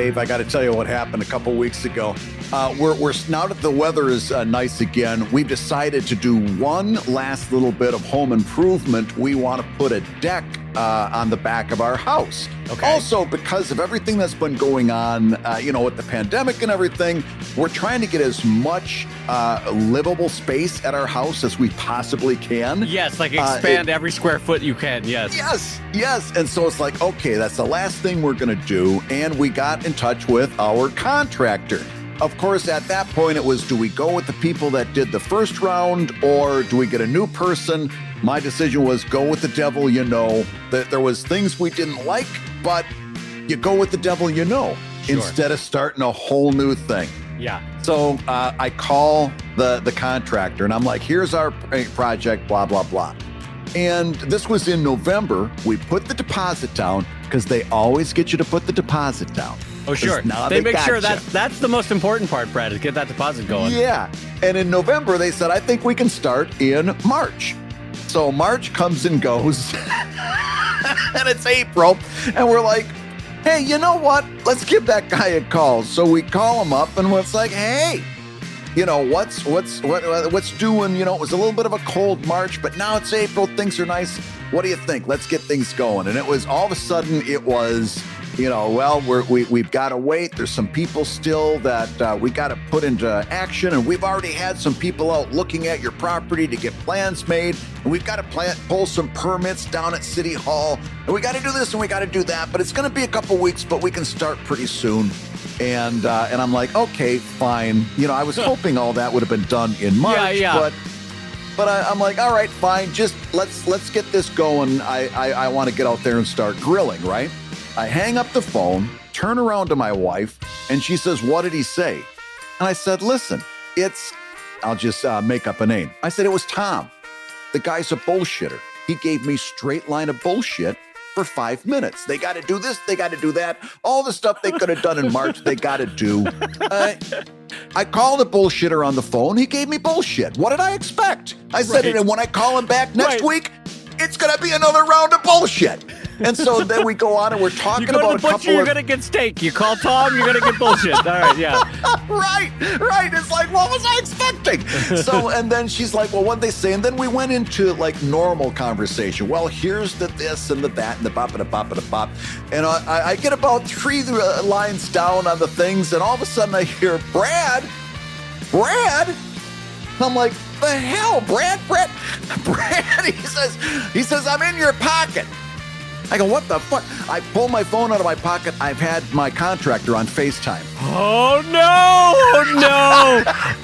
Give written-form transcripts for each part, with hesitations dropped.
Dave, I got to tell you what happened a couple weeks ago. We're now that the weather is nice again, we've decided to do one last little bit of home improvement. We want to put a deck on the back of our house. Okay. Also, because of everything that's been going on, with the pandemic and everything, we're trying to get as much livable space at our house as we possibly can. Yes, like expand every square foot you can, yes. Yes. And so it's like, okay, that's the last thing we're going to do. And we got in touch with our contractor. Of course, at that point, it was, do we go with the people that did the first round or do we get a new person? My decision was go with the devil you know. There was things we didn't like, but you go with the devil you know instead of starting a whole new thing. Yeah. So I call the contractor and I'm like, here's our project, blah, blah, blah. And this was in November. We put the deposit down because they always get you to put the deposit down. Oh, sure. They make sure that's the most important part, Brad, is get that deposit going. Yeah. And in November, they said, I think we can start in March. So March comes and goes, and it's April, and we're like, hey, you know what? Let's give that guy a call. So we call him up, and it's like, hey, what's doing? It was a little bit of a cold March, but now it's April. Things are nice. What do you think? Let's get things going. And it was all of a sudden, it was, we've got to wait. There's some people still that we got to put into action. And we've already had some people out looking at your property to get plans made. And we've got to pull some permits down at City Hall. And we got to do this and we got to do that. But it's going to be a couple weeks, but we can start pretty soon. And I'm like, okay, fine. I was hoping all that would have been done in March, but I'm like, all right, fine. Just let's get this going. I want to get out there and start grilling, right? I hang up the phone, turn around to my wife, and she says, what did he say? And I said, listen, I'll just make up a name. I said, it was Tom. The guy's a bullshitter. He gave me straight line of bullshit for 5 minutes. They got to do this, they got to do that. All the stuff they could have done in March, they got to do. I called a bullshitter on the phone. He gave me bullshit. What did I expect? I said, and when I call him back next week, it's going to be another round of bullshit. And so then we go on and we're talking about a couple of... You go to the butcher, you're going to get steak. You call Tom, you're going to get bullshit. All right, yeah. Right. It's like, what was I expecting? So, and then she's like, well, what'd they say? And then we went into like normal conversation. Well, here's the this and the that and the bop and the bop and the bop. And I get about 3 lines down on the things and all of a sudden I hear, Brad? I'm like, the hell, Brad, he saes, I'm in your pocket. I go, what the fuck? I pull my phone out of my pocket. I've had my contractor on FaceTime. Oh, no.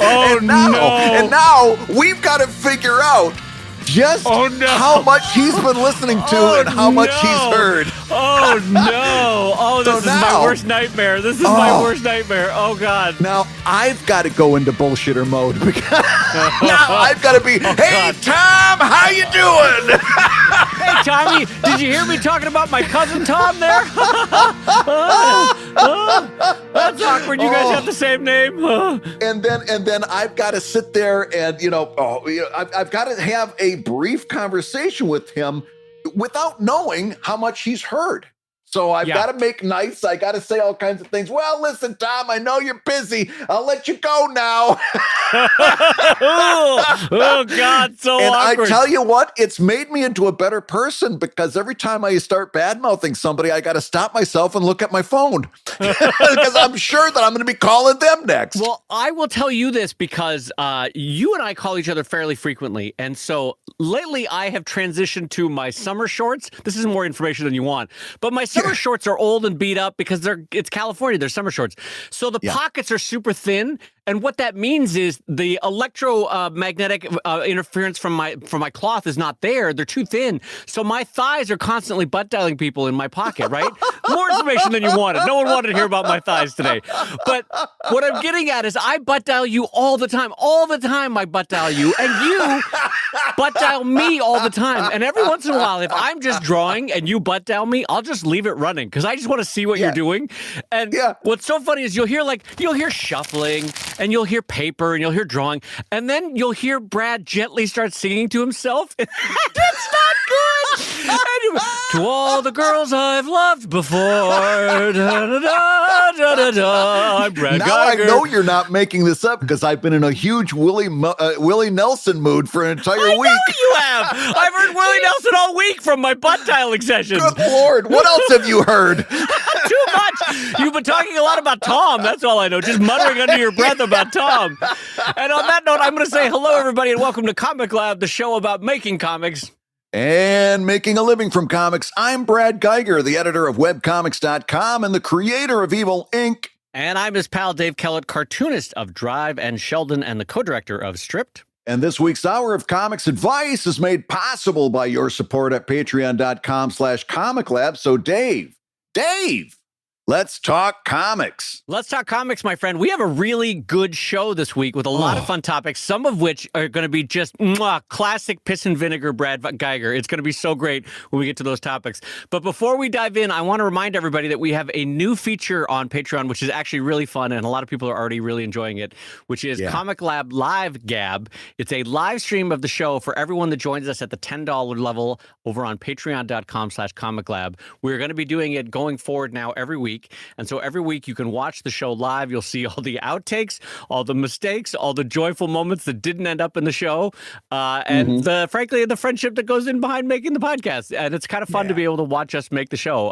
And now we've got to figure out just how much he's been listening to and how much he's heard. Oh, no. Oh, this is my worst nightmare. This is my worst nightmare. Oh, God. Now, I've got to go into bullshitter mode because now I've got to be, hey, Tom, how you doing? Hey, Tommy, did you hear me talking about my cousin Tom there? That's awkward. You guys have the same name. And then I've got to sit there and, I've got to have a brief conversation with him without knowing how much he's heard. So I've got to make nice. I got to say all kinds of things. Well, listen, Tom, I know you're busy. I'll let you go now. oh, God, so and awkward. I tell you what, it's made me into a better person because every time I start bad-mouthing somebody, I got to stop myself and look at my phone because I'm sure that I'm going to be calling them next. Well, I will tell you this because you and I call each other fairly frequently. And so lately I have transitioned to my summer shorts. This is more information than you want, but my summer shorts are old and beat up because it's California. They're summer shorts. So the pockets are super thin. And what that means is the electromagnetic interference from my cloth is not there. They're too thin. So my thighs are constantly butt dialing people in my pocket, right? More information than you wanted. No one wanted to hear about my thighs today. But what I'm getting at is I butt dial you all the time. All the time I butt dial you. And you butt dial me all the time. And every once in a while, if I'm just drawing and you butt dial me, I'll just leave it running because I just want to see what you're doing. And what's so funny is you'll hear shuffling and you'll hear paper and you'll hear drawing. And then you'll hear Brad gently start singing to himself. That's not good. To all the girls I've loved before. Da, da, da, da, da, da. I'm Brad Now Geiger. I know you're not making this up because I've been in a huge Willie Nelson mood for an entire week. You have. I've heard Willie Nelson all week from my butt dialing sessions. Good Lord. What else have you heard? Too much. You've been talking a lot about Tom. That's all I know. Just muttering under your breath about Tom. And on that note, I'm going to say hello, everybody, and welcome to ComicLab, the show about making comics. And making a living from comics. I'm Brad Geiger, the editor of webcomics.com and the creator of Evil Inc. And I'm his pal Dave Kellett, cartoonist of Drive and Sheldon and the co-director of Stripped. And this week's Hour of Comics Advice is made possible by your support at patreon.com/comiclab. So Dave, let's talk comics. Let's talk comics, my friend. We have a really good show this week with a lot of fun topics, some of which are going to be just classic piss and vinegar Brad Geiger. It's going to be so great when we get to those topics. But before we dive in, I want to remind everybody that we have a new feature on Patreon, which is actually really fun, and a lot of people are already really enjoying it, which is ComicLab Live Gab. It's a live stream of the show for everyone that joins us at the $10 level over on patreon.com/comiclab. We're going to be doing it going forward now every week. And so every week you can watch the show live. You'll see all the outtakes, all the mistakes, all the joyful moments that didn't end up in the show, and frankly, the friendship that goes in behind making the podcast. And it's kind of fun to be able to watch us make the show.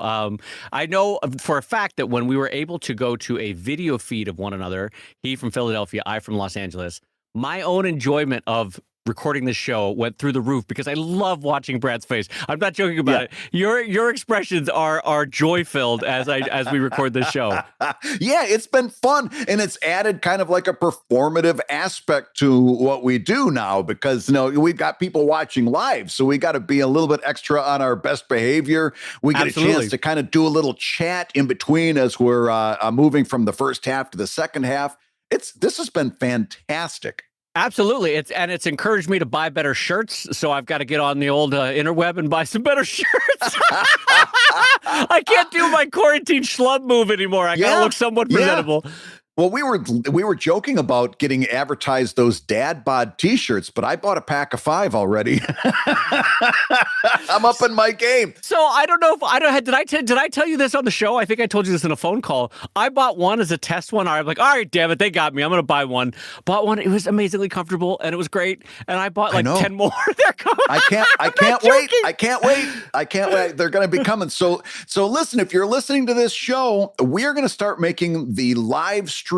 I know for a fact that when we were able to go to a video feed of one another, he from Philadelphia, I from Los Angeles, my own enjoyment of recording this show went through the roof because I love watching Brad's face. I'm not joking about it. Your expressions are joy-filled as we record this show. Yeah, it's been fun, and it's added kind of like a performative aspect to what we do now because we've got people watching live, so we got to be a little bit extra on our best behavior. We get a chance to kind of do a little chat in between as we're moving from the first half to the second half. This has been fantastic. Absolutely. It's encouraged me to buy better shirts, so I've got to get on the old interweb and buy some better shirts. I can't do my quarantine schlub move anymore. I gotta look somewhat presentable. Well, we were joking about getting advertised those dad bod t-shirts, but I bought a pack of 5 already. I'm up in my game. So I don't know if did I tell you this on the show? I think I told you this in a phone call. I bought one as a test one. I'm like, all right, damn it, they got me. I'm gonna buy one. Bought one. It was amazingly comfortable and it was great. And I bought like 10 more. They're coming. I can't wait. I can't wait. They're gonna be coming. So listen, if you're listening to this show, we're gonna start making the live streaming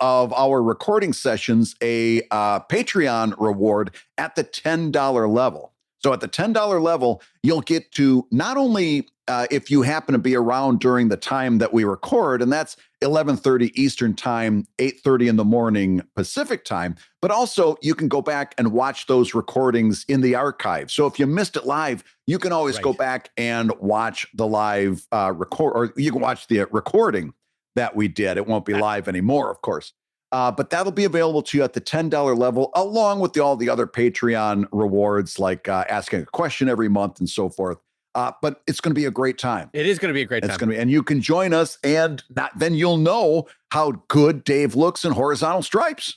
of our recording sessions a Patreon reward at the $10 level. So at the $10 level, you'll get to not only if you happen to be around during the time that we record, and that's 11:30 Eastern time, 8:30 in the morning Pacific time, but also you can go back and watch those recordings in the archive. So if you missed it live, you can always go back and watch the live record, or you can watch the recording that we did. It won't be live anymore, of course. But that'll be available to you at the $10 level, along with all the other Patreon rewards, like asking a question every month and so forth. But it's going to be a great time. It is going to be a great time. And you can join us, and then you'll know how good Dave looks in horizontal stripes.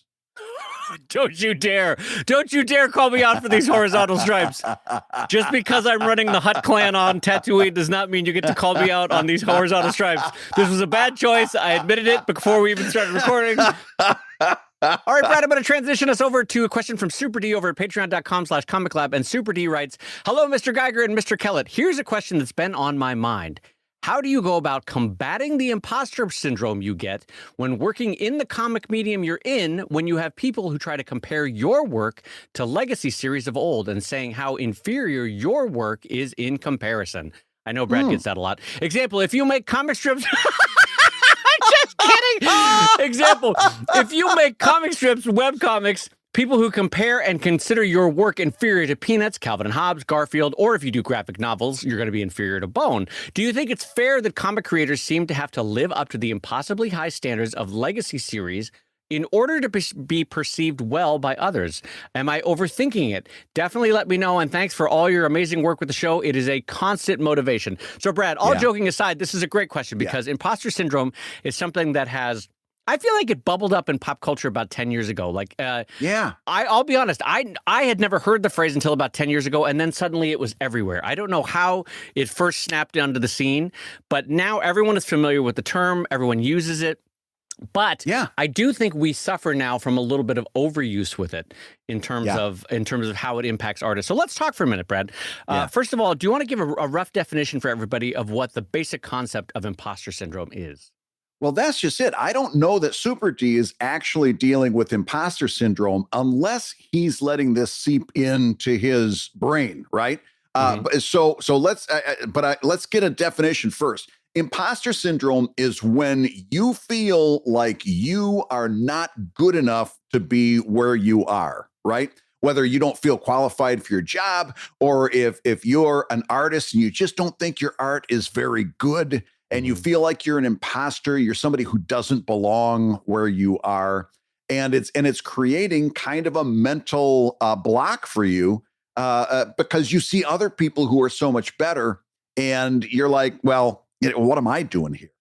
Don't you dare call me out for these horizontal stripes. Just because I'm running the Hut Clan on Tatooine does not mean you get to call me out on these horizontal stripes. This was a bad choice. I admitted it before we even started recording. All right, Brad, I'm going to transition us over to a question from Super D over at patreon.com/comiclab. And Super D writes, hello, Mr. Geiger and Mr. Kellett. Here's a question that's been on my mind. How do you go about combating the imposter syndrome you get when working in the comic medium you're in, when you have people who try to compare your work to legacy series of old and saying how inferior your work is in comparison? I know Brad gets that a lot. Example, if you make comic strips... Just kidding! Example, if you make comic strips, webcomics... People who compare and consider your work inferior to Peanuts, Calvin and Hobbes, Garfield, or if you do graphic novels, you're going to be inferior to Bone. Do you think it's fair that comic creators seem to have to live up to the impossibly high standards of legacy series in order to be perceived well by others? Am I overthinking it? Definitely let me know, and thanks for all your amazing work with the show. It is a constant motivation. So, Brad, all joking aside, this is a great question because imposter syndrome is something that has... I feel like it bubbled up in pop culture about 10 years ago. Like, Yeah. I'll be honest, I had never heard the phrase until about 10 years ago, and then suddenly it was everywhere. I don't know how it first snapped onto the scene, but now everyone is familiar with the term. Everyone uses it. But Yeah. I do think we suffer now from a little bit of overuse with it in terms Yeah. of how it impacts artists. So let's talk for a minute, Brad. Yeah. First of all, do you want to give a rough definition for everybody of what the basic concept of imposter syndrome is? Well, that's just it. I don't know that Super D is actually dealing with imposter syndrome unless he's letting this seep into his brain, right? So let's get a definition first. Imposter syndrome is when you feel like you are not good enough to be where you are, right? Whether you don't feel qualified for your job, or if you're an artist and you just don't think your art is very good, and you feel like you're an imposter, you're somebody who doesn't belong where you are, and it's creating kind of a mental block for you because you see other people who are so much better, and you're like, well, what am I doing here?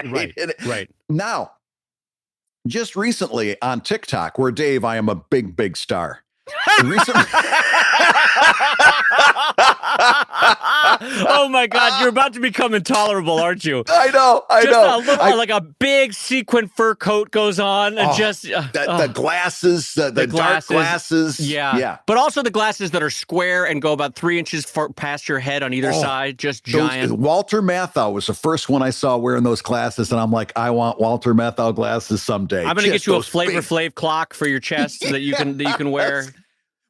Right. Now, just recently on TikTok, where Dave, I am a big star. Recently. Oh my God, you're about to become intolerable, aren't you? I know. Like a big sequin fur coat goes on, and the glasses, the dark glasses. Yeah. But also the glasses that are square and go about 3 inches past your head on either side, just giant. Walter Matthau was the first one I saw wearing those glasses, and I'm like, I want Walter Matthau glasses someday. I'm gonna get you a Flavor Flav clock for your chest that you can wear.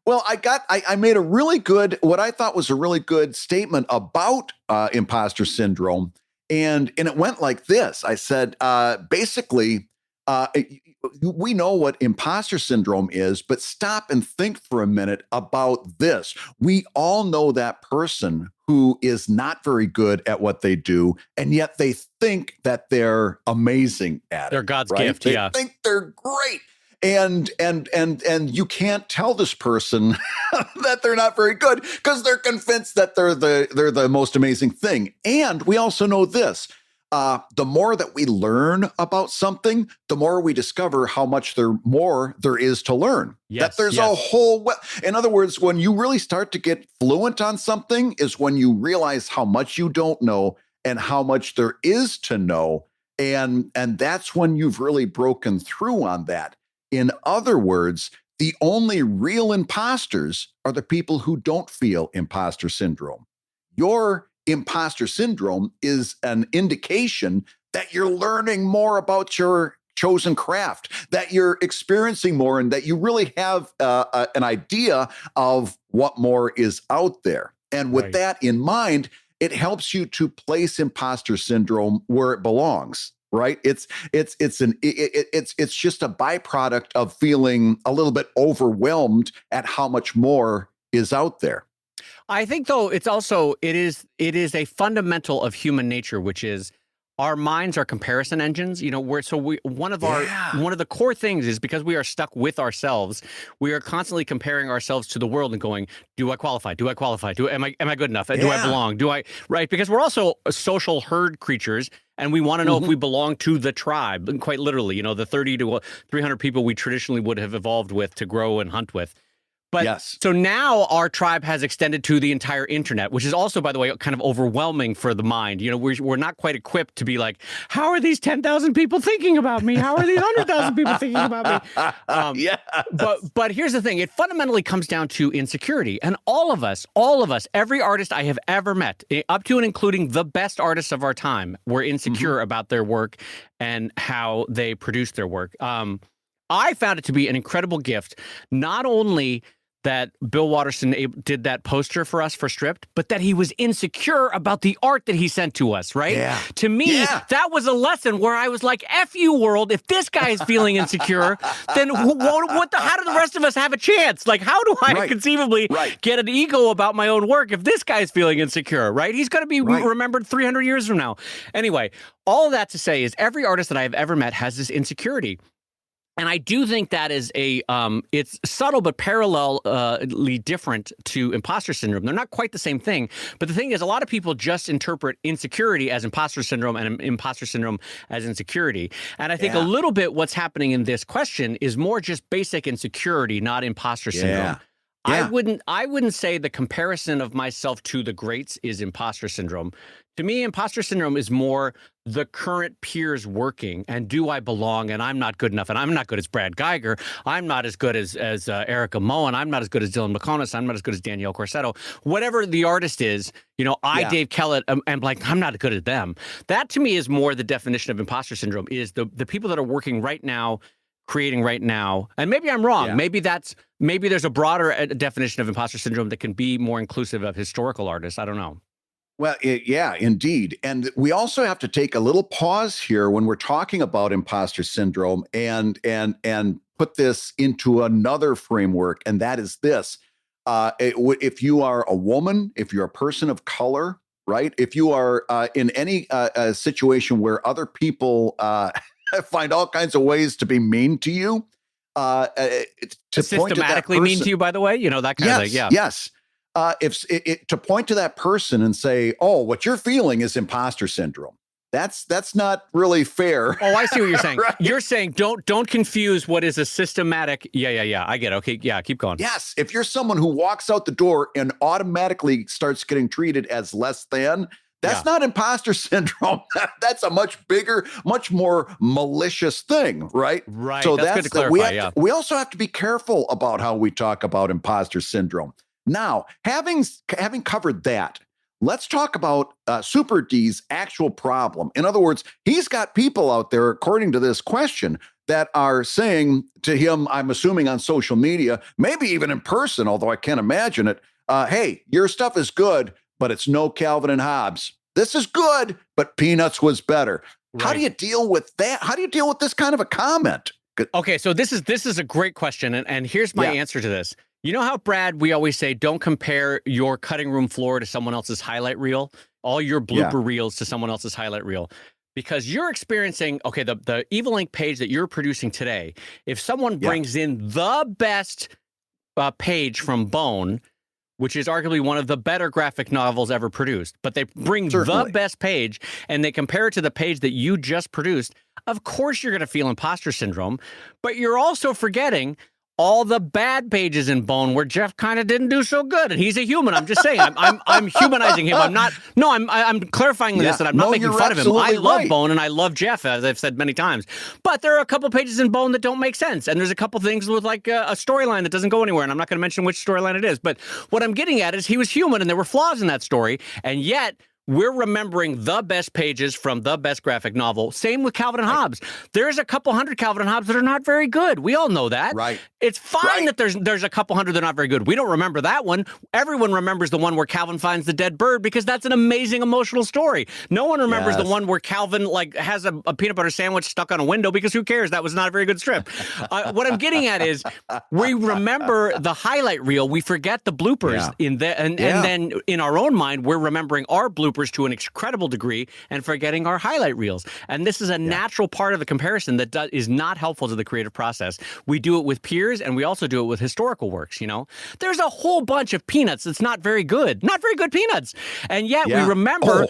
Well, I made what I thought was a really good statement about imposter syndrome. And it went like this. I said, basically, we know what imposter syndrome is, but stop and think for a minute about this. We all know that person who is not very good at what they do, and yet they think that they're amazing at it. They're God's right? gift, They think they're great. And you can't tell this person that they're not very good because they're convinced that they're the most amazing thing. And we also know this: the more that we learn about something, the more we discover how much more there is to learn. That there's a whole. In other words, when you really start to get fluent on something, is when you realize how much you don't know and how much there is to know, and that's when you've really broken through on that. In other words, the only real imposters are the people who don't feel imposter syndrome. Your imposter syndrome is an indication that you're learning more about your chosen craft, that you're experiencing more, and that you really have an idea of what more is out there. And with that in mind, it helps you to place imposter syndrome where it belongs. Right? It's just a byproduct of feeling a little bit overwhelmed at how much more is out there. I think, though, it is a fundamental of human nature, which is our minds are comparison engines. One of the core things is because we are stuck with ourselves, we are constantly comparing ourselves to the world and going, do I qualify? Do I qualify? Am I good enough? Do I belong? Right? Because we're also social herd creatures, and we want to know if we belong to the tribe, quite literally, the 30 to 300 people we traditionally would have evolved with to grow and hunt with. But so now our tribe has extended to the entire internet, which is also, by the way, kind of overwhelming for the mind. We're not quite equipped to be like, how are these 10,000 people thinking about me? How are these 100,000 people thinking about me? But here's the thing. It fundamentally comes down to insecurity. And all of us, every artist I have ever met, up to and including the best artists of our time, were insecure about their work and how they produced their work. I found it to be an incredible gift, not only that Bill Watterson did that poster for us for Stripped, but that he was insecure about the art that he sent to us, right? Yeah. To me, that was a lesson where I was like, F you, world. If this guy is feeling insecure, then how do the rest of us have a chance? Like, how do I conceivably get an ego about my own work if this guy's feeling insecure, right? He's going to be remembered 300 years from now. Anyway, all of that to say is every artist that I have ever met has this insecurity. And I do think that is it's subtle but parallelly different to imposter syndrome. They're not quite the same thing. But the thing is, a lot of people just interpret insecurity as imposter syndrome and imposter syndrome as insecurity. And I think a little bit what's happening in this question is more just basic insecurity, not imposter syndrome. Yeah. I wouldn't say the comparison of myself to the greats is imposter syndrome. To me, imposter syndrome is more the current peers working and do I belong and I'm not good enough and I'm not good as Brad Geiger. I'm not as good as Erica Moen. I'm not as good as Dylan McComas. I'm not as good as Danielle Corsetto. Whatever the artist is, Dave Kellett, am like, I'm not good at them. That to me is more the definition of imposter syndrome is the people that are working right now, creating right now. And maybe I'm wrong. Yeah. Maybe there's a broader definition of imposter syndrome that can be more inclusive of historical artists. I don't know. Well, yeah, indeed. And we also have to take a little pause here when we're talking about imposter syndrome and put this into another framework. And that is this. If you are a woman, if you're a person of color, right? If you are in any situation where other people find all kinds of ways to be mean to you, to systematically mean to you, by the way, that kind of thing. Yeah. Yes. To point to that person and say, "Oh, what you're feeling is imposter syndrome." That's not really fair. Oh, I see what you're saying. Right? You're saying don't confuse what is a systematic. Yeah. I get it. Okay, yeah, keep going. Yes, if you're someone who walks out the door and automatically starts getting treated as less than, that's not imposter syndrome. That's a much bigger, much more malicious thing, right? Right. So that's good to clarify. We also have to be careful about how we talk about imposter syndrome. Now, having covered that, let's talk about Super D's actual problem. In other words, he's got people out there, according to this question, that are saying to him, I'm assuming on social media, maybe even in person, although I can't imagine it, hey, your stuff is good, but it's no Calvin and Hobbes. This is good, but Peanuts was better. Right. How do you deal with that? How do you deal with this kind of a comment? Okay, so this is a great question, and here's my answer to this. You know how, Brad, we always say, don't compare your cutting room floor to someone else's highlight reel, all your blooper reels to someone else's highlight reel, because you're experiencing, okay, the Evil Ink page that you're producing today, if someone brings in the best page from Bone, which is arguably one of the better graphic novels ever produced, but they bring the best page and they compare it to the page that you just produced, of course you're going to feel imposter syndrome, but you're also forgetting all the bad pages in Bone where Jeff kind of didn't do so good, and he's a human. I'm just saying, I'm humanizing him. I'm clarifying this, and I'm not making fun of him. I love Bone and I love Jeff, as I've said many times. But there are a couple pages in Bone that don't make sense, and there's a couple things with like a storyline that doesn't go anywhere. And I'm not going to mention which storyline it is. But what I'm getting at is he was human, and there were flaws in that story, and yet we're remembering the best pages from the best graphic novel. Same with Calvin and Hobbes. There's a couple hundred Calvin and Hobbes that are not very good. We all know that. Right. It's fine that there's a couple hundred that are not very good. We don't remember that one. Everyone remembers the one where Calvin finds the dead bird because that's an amazing emotional story. No one remembers the one where Calvin has a peanut butter sandwich stuck on a window because who cares? That was not a very good strip. What I'm getting at is we remember the highlight reel. We forget the bloopers and then in our own mind, we're remembering our bloopers to an incredible degree and forgetting our highlight reels. And this is a natural part of the comparison that is not helpful to the creative process. We do it with peers and we also do it with historical works, There's a whole bunch of Peanuts that's not very good. Not very good Peanuts. And yet we remember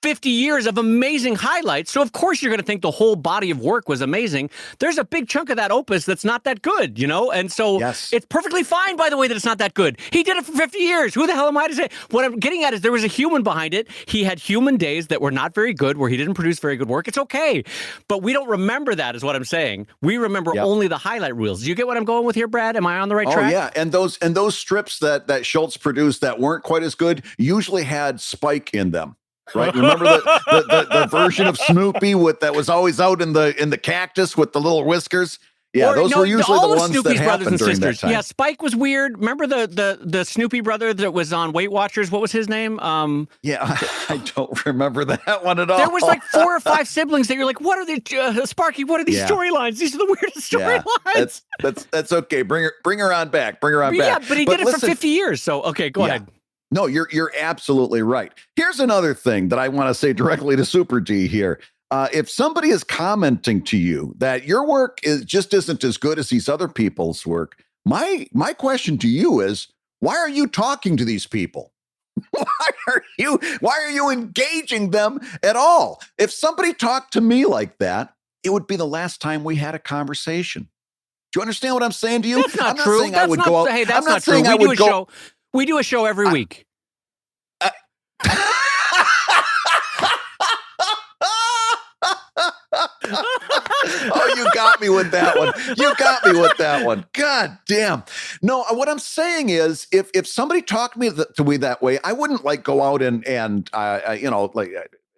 50 years of amazing highlights. So of course you're going to think the whole body of work was amazing. There's a big chunk of that opus that's not that good, And so it's perfectly fine, by the way, that it's not that good. He did it for 50 years. Who the hell am I to say? What I'm getting at is there was a human behind it. He had human days that were not very good, where he didn't produce very good work. It's okay. But we don't remember that is what I'm saying. We remember only the highlight reels. Do you get what I'm going with here, Brad? Am I on the right track? Oh, yeah. And those strips that Schultz produced that weren't quite as good usually had Spike in them. Right, remember the version of Snoopy that was always out in the cactus with the little whiskers. Yeah, those were usually the ones Snoopy's that happened during that time. Yeah, Spike was weird. Remember the Snoopy brother that was on Weight Watchers? What was his name? Yeah, I don't remember that one at all. There was like 4 or 5 siblings that you're like, what are the Sparky? What are these storylines? These are the weirdest storylines. That's okay. Bring her on back. Bring her on back. Yeah, but he did it for 50 years. So okay, go ahead. No, you're absolutely right. Here's another thing that I want to say directly to Super D here. if somebody is commenting to you that your work isn't as good as these other people's work, my question to you is, why are you talking to these people? Why are you engaging them at all? If somebody talked to me like that, it would be the last time we had a conversation. Do you understand what I'm saying to you? That's not I'm not true. saying I would go out. Hey, that's I'm not not true. saying I would go. We do a show every week. Oh, you got me with that one. You got me with that one. God damn. No, what I'm saying is, if somebody talked to me that way, I wouldn't like go out and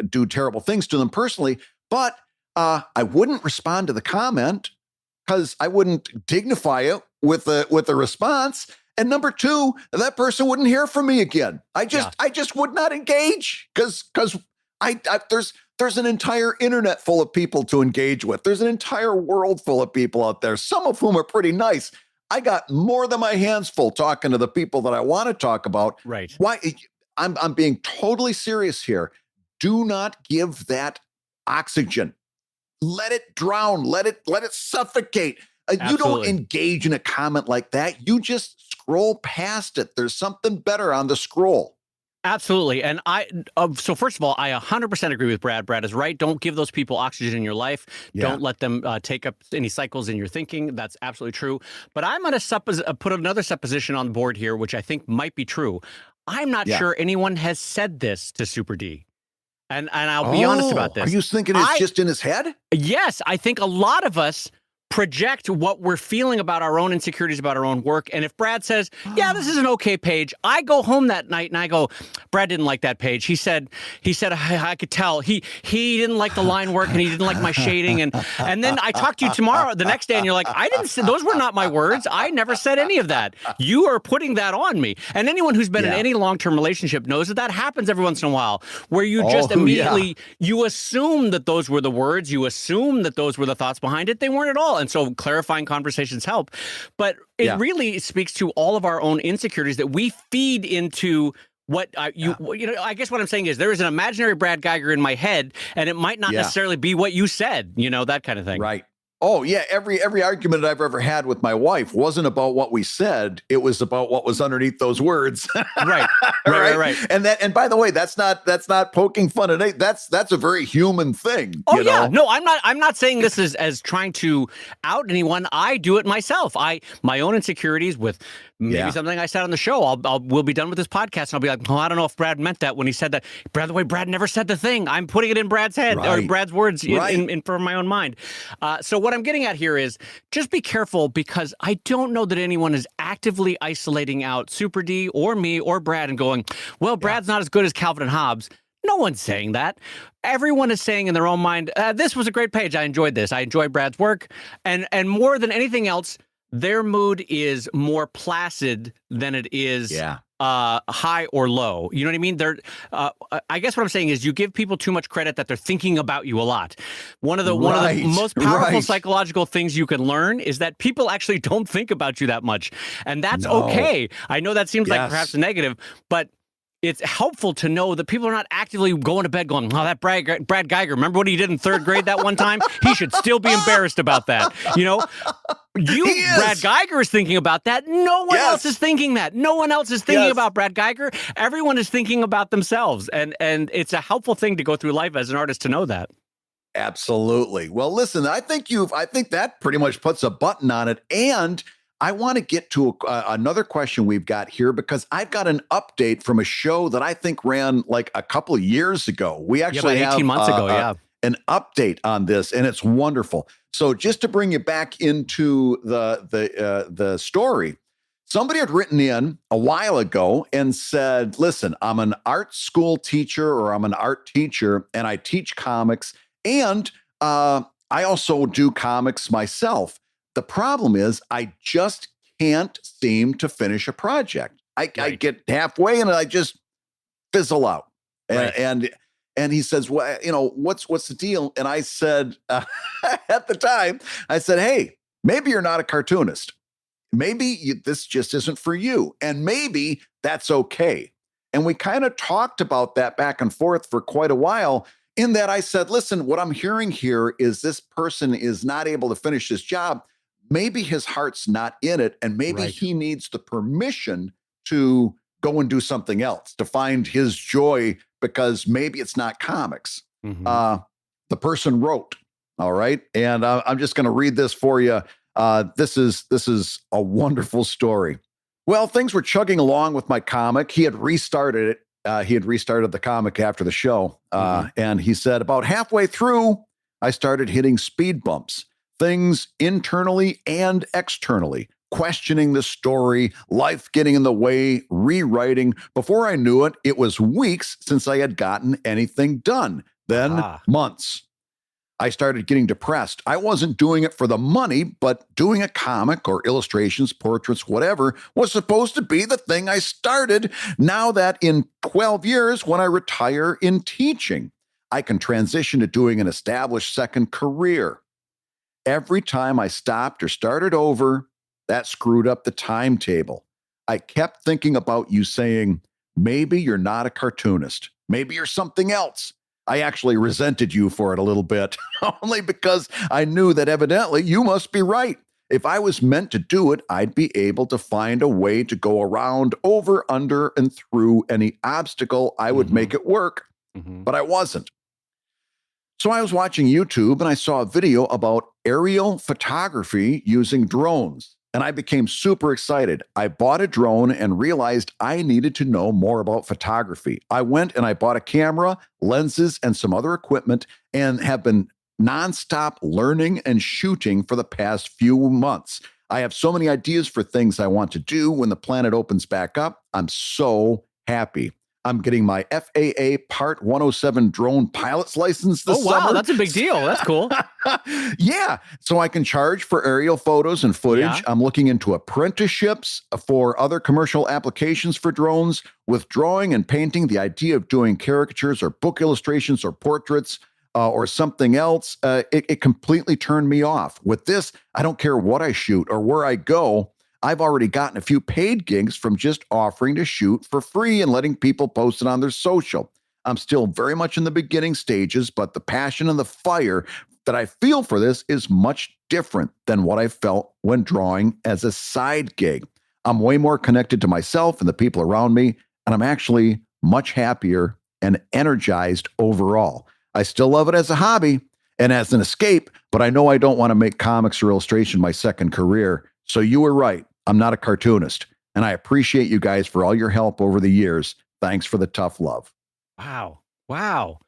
do terrible things to them personally, but I wouldn't respond to the comment because I wouldn't dignify it with a response. And number two, that person wouldn't hear from me again. I just would not engage because there's an entire internet full of people to engage with. There's an entire world full of people out there, some of whom are pretty nice. I got more than my hands full talking to the people that I want to talk about. Right. Why? I'm being totally serious here. Do not give that oxygen. Let it drown. Let it suffocate. You don't engage in a comment like that. You just scroll past it. There's something better on the scroll. Absolutely. And so first of all, I 100% agree with Brad. Brad is right. Don't give those people oxygen in your life. Yeah. Don't let them take up any cycles in your thinking. That's absolutely true. But I'm going to put another supposition on the board here, which I think might be true. I'm not sure anyone has said this to Super D. And I'll be honest about this. Are you thinking it's just in his head? Yes. I think a lot of us project what we're feeling about our own insecurities about our own work. And if Brad says, yeah, this is an okay page, I go home that night and I go, Brad didn't like that page. He said, I could tell he didn't like the line work and he didn't like my shading. And then I talk to you tomorrow, the next day, and you're like, I didn't say, those were not my words. I never said any of that. You are putting that on me. And anyone who's been in any long-term relationship knows that happens every once in a while, where you just immediately, you assume that those were the words, you assume that those were the thoughts behind it. They weren't at all. And so clarifying conversations help, but it really speaks to all of our own insecurities that we feed into what I guess what I'm saying is there is an imaginary Brad Geiger in my head, and it might not necessarily be what you said, that kind of thing. Right. Oh, yeah. Every argument I've ever had with my wife wasn't about what we said. It was about what was underneath those words. Right. And by the way, that's not poking fun at it. That's a very human thing. Oh, yeah. No, I'm not saying this as trying to out anyone. I do it myself. My own insecurities with maybe something I said on the show. We'll be done with this podcast and I'll be like, I don't know if Brad meant that when he said that. By the way, Brad never said the thing. I'm putting it in Brad's head or Brad's words in for my own mind. So what I'm getting at here is just be careful, because I don't know that anyone is actively isolating out Super D or me or Brad and going, well, Brad's not as good as Calvin and Hobbes. No one's saying that. Everyone is saying in their own mind, this was a great page. I enjoyed this. I enjoyed Brad's work. And more than anything else, their mood is more placid than it is high or low. You know what I mean? I guess what I'm saying is you give people too much credit that they're thinking about you a lot. One of the most powerful psychological things you can learn is that people actually don't think about you that much. And that's okay. I know that seems like perhaps a negative, but it's helpful to know that people are not actively going to bed going, that Brad Geiger, remember what he did in third grade that one time? He should still be embarrassed about that. Brad Geiger is thinking about that. No one else is thinking that. No one else is thinking about Brad Geiger. Everyone is thinking about themselves. And it's a helpful thing to go through life as an artist to know that. Absolutely. Well, listen, I think that pretty much puts a button on it. And I want to get to another question we've got here, because I've got an update from a show that I think ran like a couple of years ago. We actually about 18 months ago, an update on this, and it's wonderful. So just to bring you back into the story, somebody had written in a while ago and said, listen, I'm an art school teacher, or I'm an art teacher, and I teach comics, and I also do comics myself. The problem is I just can't seem to finish a project. I get halfway and I just fizzle out. And he says, well, what's the deal? And I said, at the time, I said, hey, maybe you're not a cartoonist. Maybe this just isn't for you. And maybe that's okay. And we kind of talked about that back and forth for quite a while. in that I said, listen, what I'm hearing here is this person is not able to finish his job. Maybe his heart's not in it, and maybe Right. he needs the permission to go and do something else, to find his joy, because maybe it's not comics. Mhm. The person wrote, all right, and I'm just going to read this for you. This is a wonderful story. Well, things were chugging along with my comic. He had restarted it. He had restarted the comic after the show. And he said, about halfway through, I started hitting speed bumps, things internally and externally, questioning the story, life getting in the way, rewriting. Before I knew it, it was weeks since I had gotten anything done, then months. I started getting depressed. I wasn't doing it for the money, but doing a comic or illustrations, portraits, whatever, was supposed to be the thing I started. Now that in 12 years, when I retire in teaching, I can transition to doing an established second career. Every time I stopped or started over, that screwed up the timetable. I kept thinking about you saying, maybe you're not a cartoonist. Maybe you're something else. I actually resented you for it a little bit, only because I knew that evidently you must be right. If I was meant to do it, I'd be able to find a way to go around, over, under, and through any obstacle. I would make it work, but I wasn't. So I was watching YouTube and I saw a video about aerial photography using drones. And I became super excited. I bought a drone and realized I needed to know more about photography. I went and I bought a camera, lenses, and some other equipment, and have been nonstop learning and shooting for the past few months. I have so many ideas for things I want to do when the planet opens back up. I'm so happy. I'm getting my FAA Part 107 drone pilot's license this summer. Oh, wow, that's a big deal. That's cool. Yeah, so I can charge for aerial photos and footage. Yeah. I'm looking into apprenticeships for other commercial applications for drones. With drawing and painting, the idea of doing caricatures or book illustrations or portraits or something else, it completely turned me off. With this, I don't care what I shoot or where I go. I've already gotten a few paid gigs from just offering to shoot for free and letting people post it on their social. I'm still very much in the beginning stages, but the passion and the fire that I feel for this is much different than what I felt when drawing as a side gig. I'm way more connected to myself and the people around me, and I'm actually much happier and energized overall. I still love it as a hobby and as an escape, but I know I don't want to make comics or illustration my second career. So you were right. I'm not a cartoonist, and I appreciate you guys for all your help over the years. Thanks for the tough love. Wow. Wow.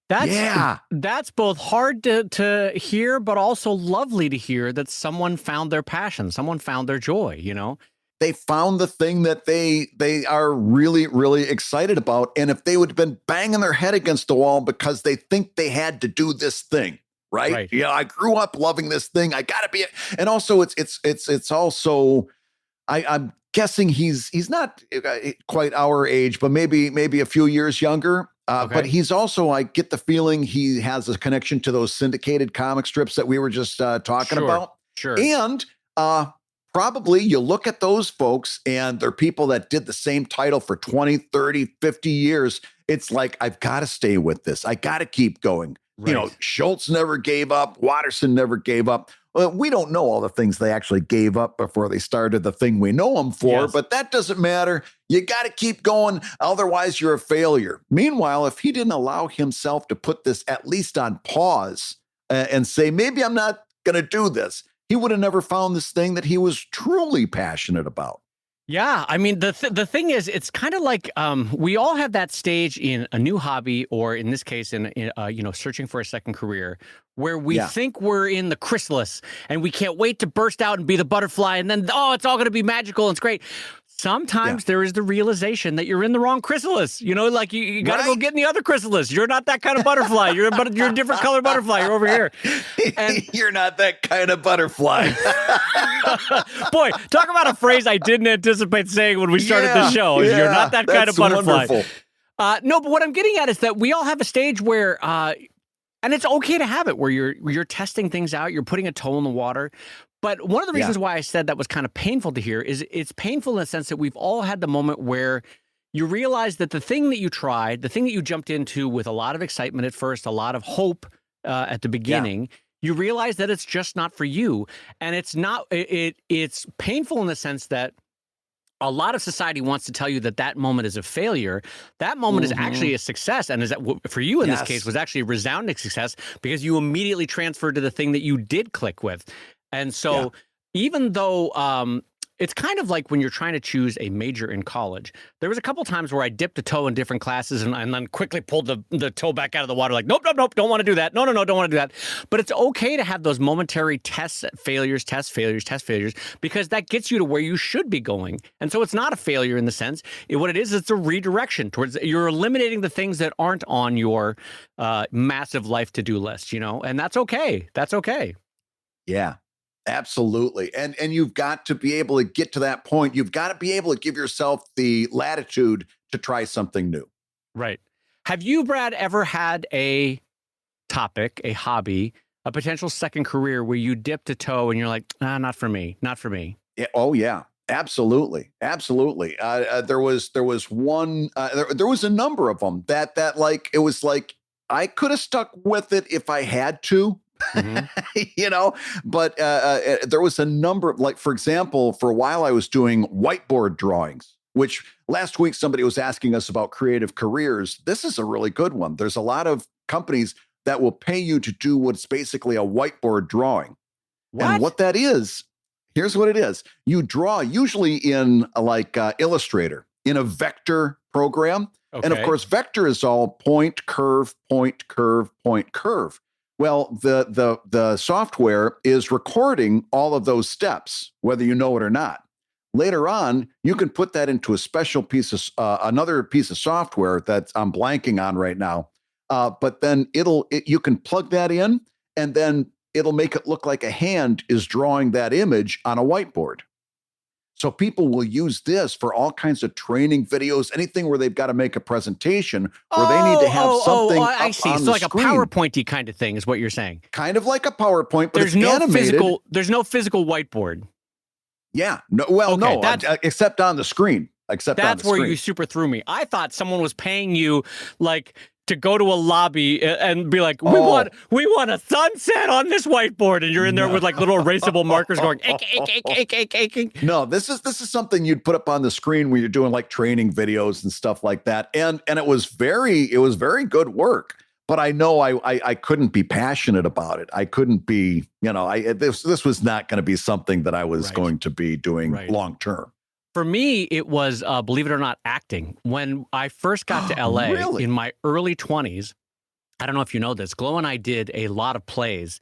That's both hard to hear, but also lovely to hear that someone found their passion, someone found their joy, you know? They found the thing that they are really, really excited about. And if they would have been banging their head against the wall because they think they had to do this thing, right? Yeah, I grew up loving this thing. I gotta be it. And also it's also, I'm guessing he's not quite our age, but maybe a few years younger. But he's also, I get the feeling he has a connection to those syndicated comic strips that we were just talking about. Sure. And probably you look at those folks and they're people that did the same title for 20, 30, 50 years. It's like, I've got to stay with this. I got to keep going. Right. You know, Schultz never gave up. Watterson never gave up. Well, we don't know all the things they actually gave up before they started the thing we know them for, but that doesn't matter. You got to keep going. Otherwise, you're a failure. Meanwhile, if he didn't allow himself to put this at least on pause and say, maybe I'm not going to do this, he would have never found this thing that he was truly passionate about. Yeah, I mean, the thing is, it's kind of like we all have that stage in a new hobby, or in this case, in searching for a second career, where we think we're in the chrysalis and we can't wait to burst out and be the butterfly, and then it's all going to be magical and it's great. Sometimes there is the realization that you're in the wrong chrysalis. You know, like you got to go get in the other chrysalis. You're not that kind of butterfly. You're a different color butterfly. You're over here. And you're not that kind of butterfly. Boy, talk about a phrase I didn't anticipate saying when we started the show. You're not that kind of butterfly. Wonderful. No, but what I'm getting at is that we all have a stage where, and it's okay to have it, where you're testing things out. You're putting a toe in the water. But one of the reasons why I said that was kind of painful to hear is it's painful in the sense that we've all had the moment where you realize that the thing that you tried, the thing that you jumped into with a lot of excitement at first, a lot of hope at the beginning, you realize that it's just not for you. And it's not, it's painful in the sense that a lot of society wants to tell you that that moment is a failure. That moment is actually a success. And is that for you in this case was actually a resounding success because you immediately transferred to the thing that you did click with. And so even though it's kind of like when you're trying to choose a major in college. There was a couple times where I dipped a toe in different classes and then quickly pulled the toe back out of the water like, nope, don't want to do that. No, don't want to do that. But it's okay to have those momentary test failures, because that gets you to where you should be going. And so it's not a failure in the sense. What it is, it's a redirection towards, you're eliminating the things that aren't on your massive life to-do list, and that's okay. That's okay. Yeah. Absolutely. And you've got to be able to get to that point. You've got to be able to give yourself the latitude to try something new. Right. Have you, Brad, ever had a topic, a hobby, a potential second career where you dipped a toe and you're like, not for me, not for me? Yeah. Oh, yeah. Absolutely. Absolutely. There was one, there was a number of them that like, it was like, I could have stuck with it if I had to. But there was a number of, like, for example, for a while I was doing whiteboard drawings, which last week somebody was asking us about creative careers. This is a really good one. There's a lot of companies that will pay you to do what's basically a whiteboard drawing. And what that is, here's what it is. You draw usually in Illustrator, in a vector program. Okay. And of course, vector is all point, curve, point, curve, point, curve. Well, the software is recording all of those steps, whether you know it or not. Later on, you can put that into a special piece of another piece of software that I'm blanking on right now. But then you can plug that in, and then it'll make it look like a hand is drawing that image on a whiteboard. So people will use this for all kinds of training videos, anything where they've got to make a presentation where they need to have something up I see. on so the like screen. A PowerPointy kind of thing is what you're saying. Kind of like a PowerPoint, but there's it's no animated. There's no physical whiteboard. Yeah. No. Well, no. Except on the screen. That's where you super threw me. I thought someone was paying you like to go to a lobby and be like, we want a sunset on this whiteboard, and you're in there with like little erasable markers going, ink. No, this is something you'd put up on the screen when you're doing like training videos and stuff like that, and it was very good work. But I know I couldn't be passionate about it. I couldn't be, this was not going to be something that I was going to be doing long term. For me, it was, believe it or not, acting. When I first got to LA in my early 20s, I don't know if you know this, Glow and I did a lot of plays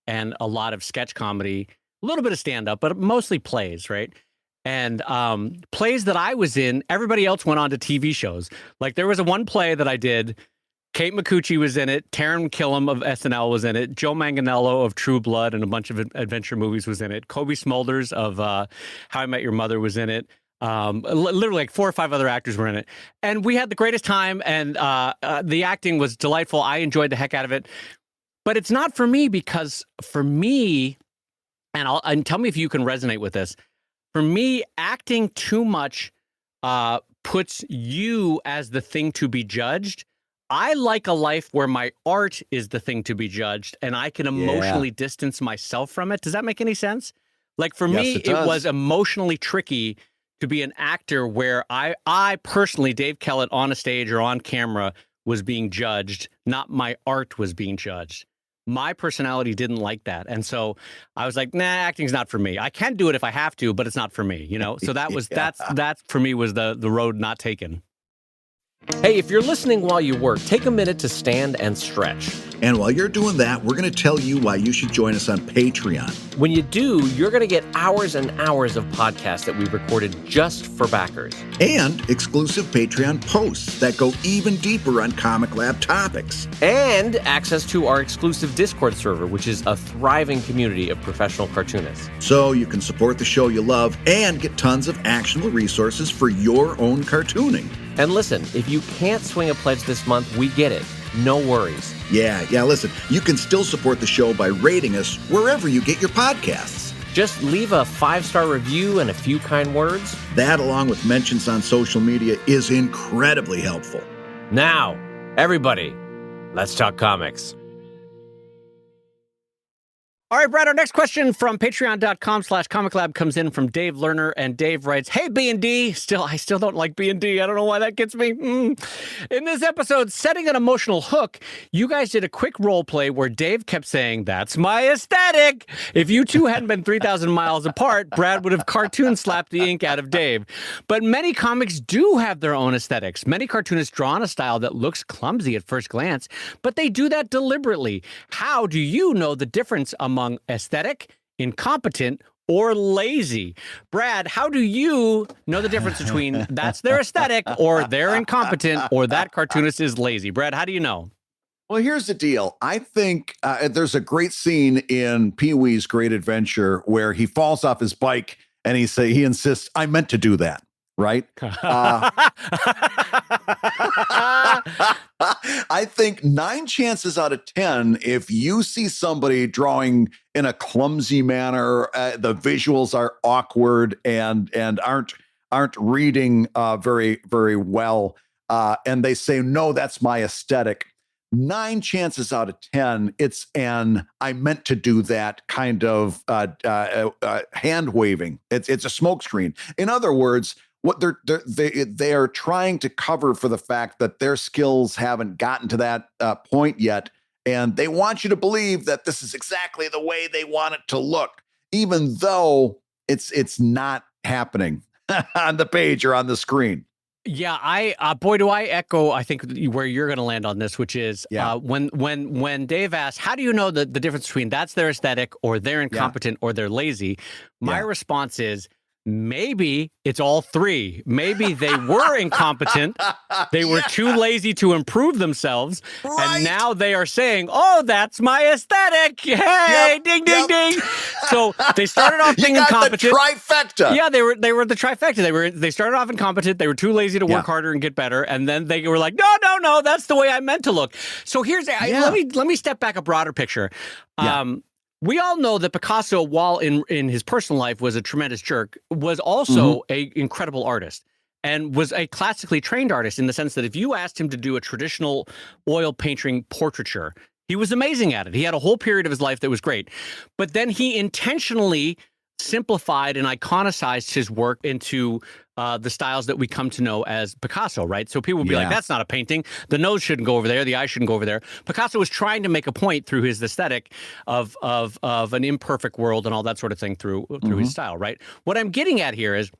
and a lot of sketch comedy, a little bit of stand-up, but mostly plays, right? And plays that I was in, everybody else went on to TV shows. Like there was one play that I did, Kate Micucci was in it, Taran Killam of SNL was in it, Joe Manganiello of True Blood and a bunch of adventure movies was in it, Kobe Smulders of How I Met Your Mother was in it. Literally like 4 or 5 other actors were in it. And we had the greatest time, and the acting was delightful. I enjoyed the heck out of it. But it's not for me, because for me, and tell me if you can resonate with this, for me, acting too much puts you as the thing to be judged. I like a life where my art is the thing to be judged, and I can emotionally distance myself from it. Does that make any sense? Like for me, it was emotionally tricky to be an actor where I personally, Dave Kellett, on a stage or on camera, was being judged, not my art was being judged. My personality didn't like that. And so I was like, nah, acting's not for me. I can do it if I have to, but it's not for me, So that was, that for me was the road not taken. Hey, if you're listening while you work, take a minute to stand and stretch. And while you're doing that, we're going to tell you why you should join us on Patreon. When you do, you're going to get hours and hours of podcasts that we've recorded just for backers. And exclusive Patreon posts that go even deeper on ComicLab topics. And access to our exclusive Discord server, which is a thriving community of professional cartoonists. So you can support the show you love and get tons of actionable resources for your own cartooning. And listen, if you can't swing a pledge this month, we get it. No worries. Yeah, listen, you can still support the show by rating us wherever you get your podcasts. Just leave a 5-star review and a few kind words. That, along with mentions on social media, is incredibly helpful. Now, everybody, let's talk comics. All right, Brad, our next question from patreon.com/ComicLab comes in from Dave Lerner, and Dave writes, "Hey, B&D, I still don't like B&D. I don't know why that gets me. In this episode, Setting an Emotional Hook, you guys did a quick role play where Dave kept saying, 'That's my aesthetic.' If you two hadn't been 3,000 miles apart, Brad would have cartoon slapped the ink out of Dave. But many comics do have their own aesthetics. Many cartoonists draw on a style that looks clumsy at first glance, but they do that deliberately. How do you know the difference among aesthetic, incompetent, or lazy? Brad, how do you know the difference between that's their aesthetic, or they're incompetent, or that cartoonist is lazy? Brad, how do you know? Well, here's the deal. I think there's a great scene in Pee-wee's Great Adventure where he falls off his bike and he insists, "I meant to do that." Right? I think 9 chances out of 10, if you see somebody drawing in a clumsy manner, the visuals are awkward and aren't reading very, very well, and they say, "No, that's my aesthetic." 9 chances out of 10, it's an "I meant to do that" kind of hand waving. It's a smokescreen. In other words, what they are trying to cover for the fact that their skills haven't gotten to that point yet, and they want you to believe that this is exactly the way they want it to look, even though it's not happening on the page or on the screen. Yeah, boy, do I echo, I think, where you're going to land on this, which is when Dave asked, how do you know the difference between that's their aesthetic or they're incompetent or they're lazy? My response is, maybe it's all three. Maybe they were incompetent. They were too lazy to improve themselves. Right. And now they are saying, "Oh, that's my aesthetic. Hey, ding, ding, ding." So they started off being incompetent. The trifecta. Yeah, they were the trifecta. They started off incompetent. They were too lazy to work harder and get better. And then they were like, no, that's the way I meant to look. So let me step back a broader picture. We all know that Picasso, while in his personal life was a tremendous jerk, was also an incredible artist and was a classically trained artist in the sense that if you asked him to do a traditional oil painting portraiture, he was amazing at it. He had a whole period of his life that was great. But then he intentionally simplified and iconicized his work into the styles that we come to know as Picasso, right? So people would be like, that's not a painting. The nose shouldn't go over there. The eye shouldn't go over there. Picasso was trying to make a point through his aesthetic of an imperfect world and all that sort of thing through his style, right? What I'm getting at here is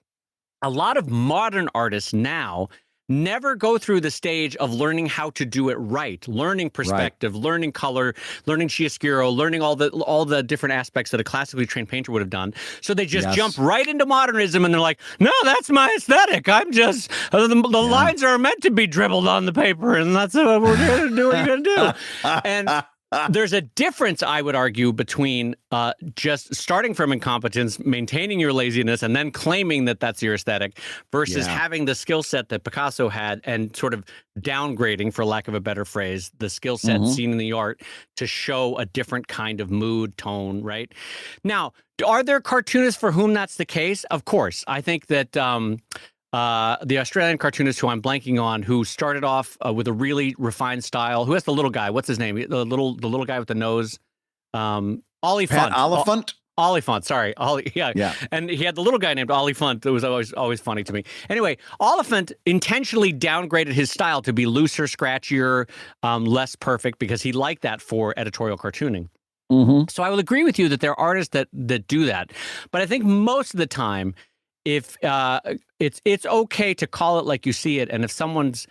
a lot of modern artists now never go through the stage of learning how to do it right, learning perspective, learning color, learning chiaroscuro, learning all the different aspects that a classically trained painter would have done. So they just jump right into modernism and they're like, "No, that's my aesthetic. I'm just the lines are meant to be dribbled on the paper, and that's what we're going to do. What are you going to do?" And there's a difference, I would argue, between just starting from incompetence, maintaining your laziness, and then claiming that that's your aesthetic versus having the skill set that Picasso had and sort of downgrading, for lack of a better phrase, the skill set seen in the art to show a different kind of mood, tone, right? Now, are there cartoonists for whom that's the case? Of course. I think that the Australian cartoonist who I'm blanking on, who started off with a really refined style, who has the little guy, what's his name? The little guy with the nose, Oliphant. Oliphant? Oliphant, sorry. Yeah. And he had the little guy named Oliphant that was always funny to me. Anyway, Oliphant intentionally downgraded his style to be looser, scratchier, less perfect, because he liked that for editorial cartooning. So I will agree with you that there are artists that do that. But I think most of the time, if it's okay to call it like you see it, and if someone's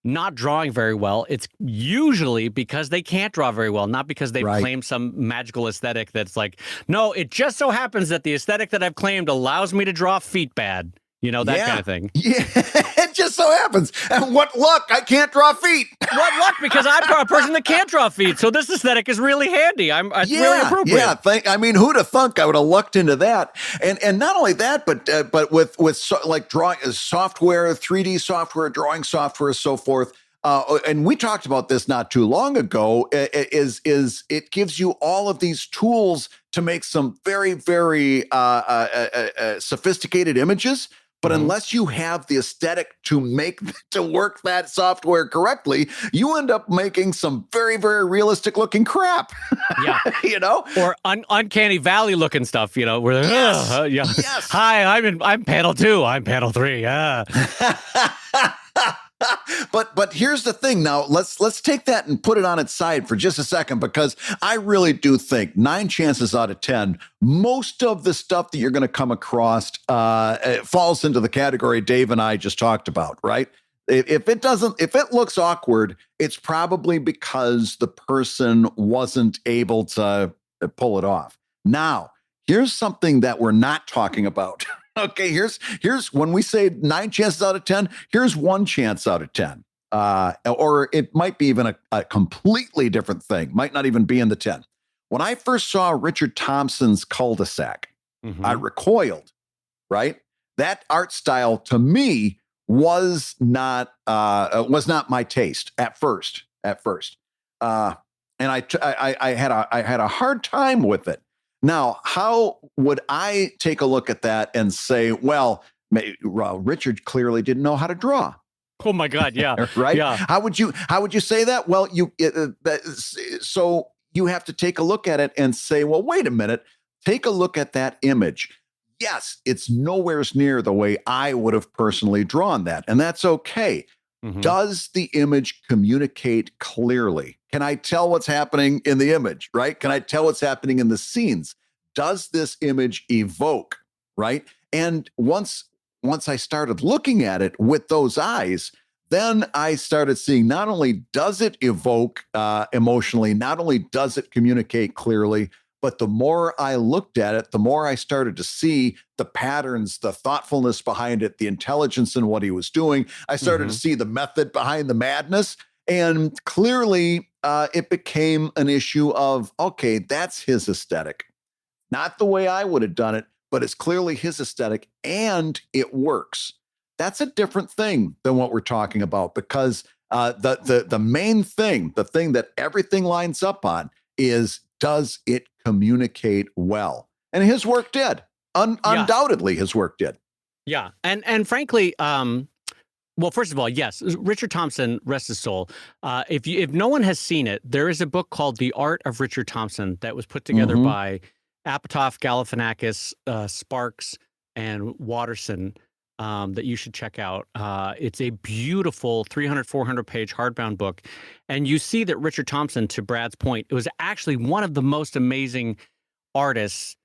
not drawing very well, it's usually because they can't draw very well, not because they've claimed some magical aesthetic that's like, no, it just so happens that the aesthetic that I've claimed allows me to draw feet bad. You know, that kind of thing. Yeah, it just so happens. And what luck, I can't draw feet. What luck, because I'm a person that can't draw feet. So this aesthetic is really handy. It's really appropriate. Yeah, who'd have thunk I would have lucked into that? And not only that, but with like drawing software, 3D software, drawing software, so forth, and we talked about this not too long ago, is it gives you all of these tools to make some very, very sophisticated images. But unless you have the aesthetic to work that software correctly, you end up making some very, very realistic looking crap. Yeah. Or uncanny valley looking stuff, where Yes. Hi, I'm panel 2. I'm panel 3. Yeah. But here's the thing. Now let's take that and put it on its side for just a second, because I really do think 9 chances out of 10, most of the stuff that you're going to come across falls into the category Dave and I just talked about, right? If it looks awkward, it's probably because the person wasn't able to pull it off. Now, here's something that we're not talking about. Okay, here's when we say 9 chances out of 10, here's 1 chance out of 10. Or it might be even a completely different thing, might not even be in the 10. When I first saw Richard Thompson's Cul-de-sac, I recoiled, right? That art style to me was not my taste at first. And I had a hard time with it. Now, how would I take a look at that and say, well, Richard clearly didn't know how to draw? Oh my God, yeah. Right? Yeah. How would you say that? Well, so you have to take a look at it and say, well, wait a minute, take a look at that image. Yes, it's nowhere near the way I would have personally drawn that, and that's okay. Does the image communicate clearly? Can I tell what's happening in the image, right? Can I tell what's happening in the scenes? Does this image evoke, right? And once I started looking at it with those eyes, then I started seeing not only does it evoke emotionally, not only does it communicate clearly, but the more I looked at it, the more I started to see the patterns, the thoughtfulness behind it, the intelligence in what he was doing. I started to see the method behind the madness. And clearly, it became an issue of, okay, that's his aesthetic. Not the way I would have done it, but it's clearly his aesthetic and it works. That's a different thing than what we're talking about, because the main thing, the thing that everything lines up on is, does it communicate well? And his work did. Undoubtedly, his work did. Yeah. And frankly, well, first of all, yes, Richard Thompson, rest his soul. If no one has seen it, there is a book called The Art of Richard Thompson that was put together by Apatow, Galifianakis, Sparks, and Watterson that you should check out. It's a beautiful 300, 400-page hardbound book. And you see that Richard Thompson, to Brad's point, it was actually one of the most amazing artists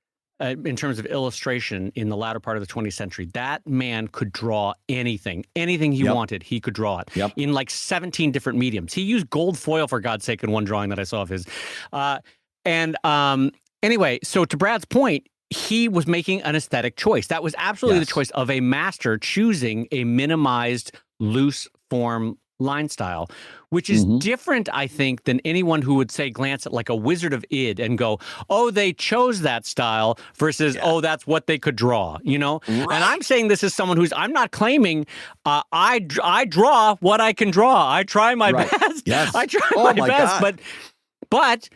in terms of illustration in the latter part of the 20th century. That man could draw anything he wanted, he could draw it in like 17 different mediums. He used gold foil, for God's sake, in one drawing that I saw of his. Anyway, so to Brad's point, he was making an aesthetic choice. That was absolutely the choice of a master choosing a minimized, loose form line style, which is different, I think, than anyone who would say glance at like a Wizard of Id and go, oh, they chose that style versus, oh, that's what they could draw, you know? Right. And I'm saying this as someone I'm not claiming I draw what I can draw. I try my best. Yes. I try my best, but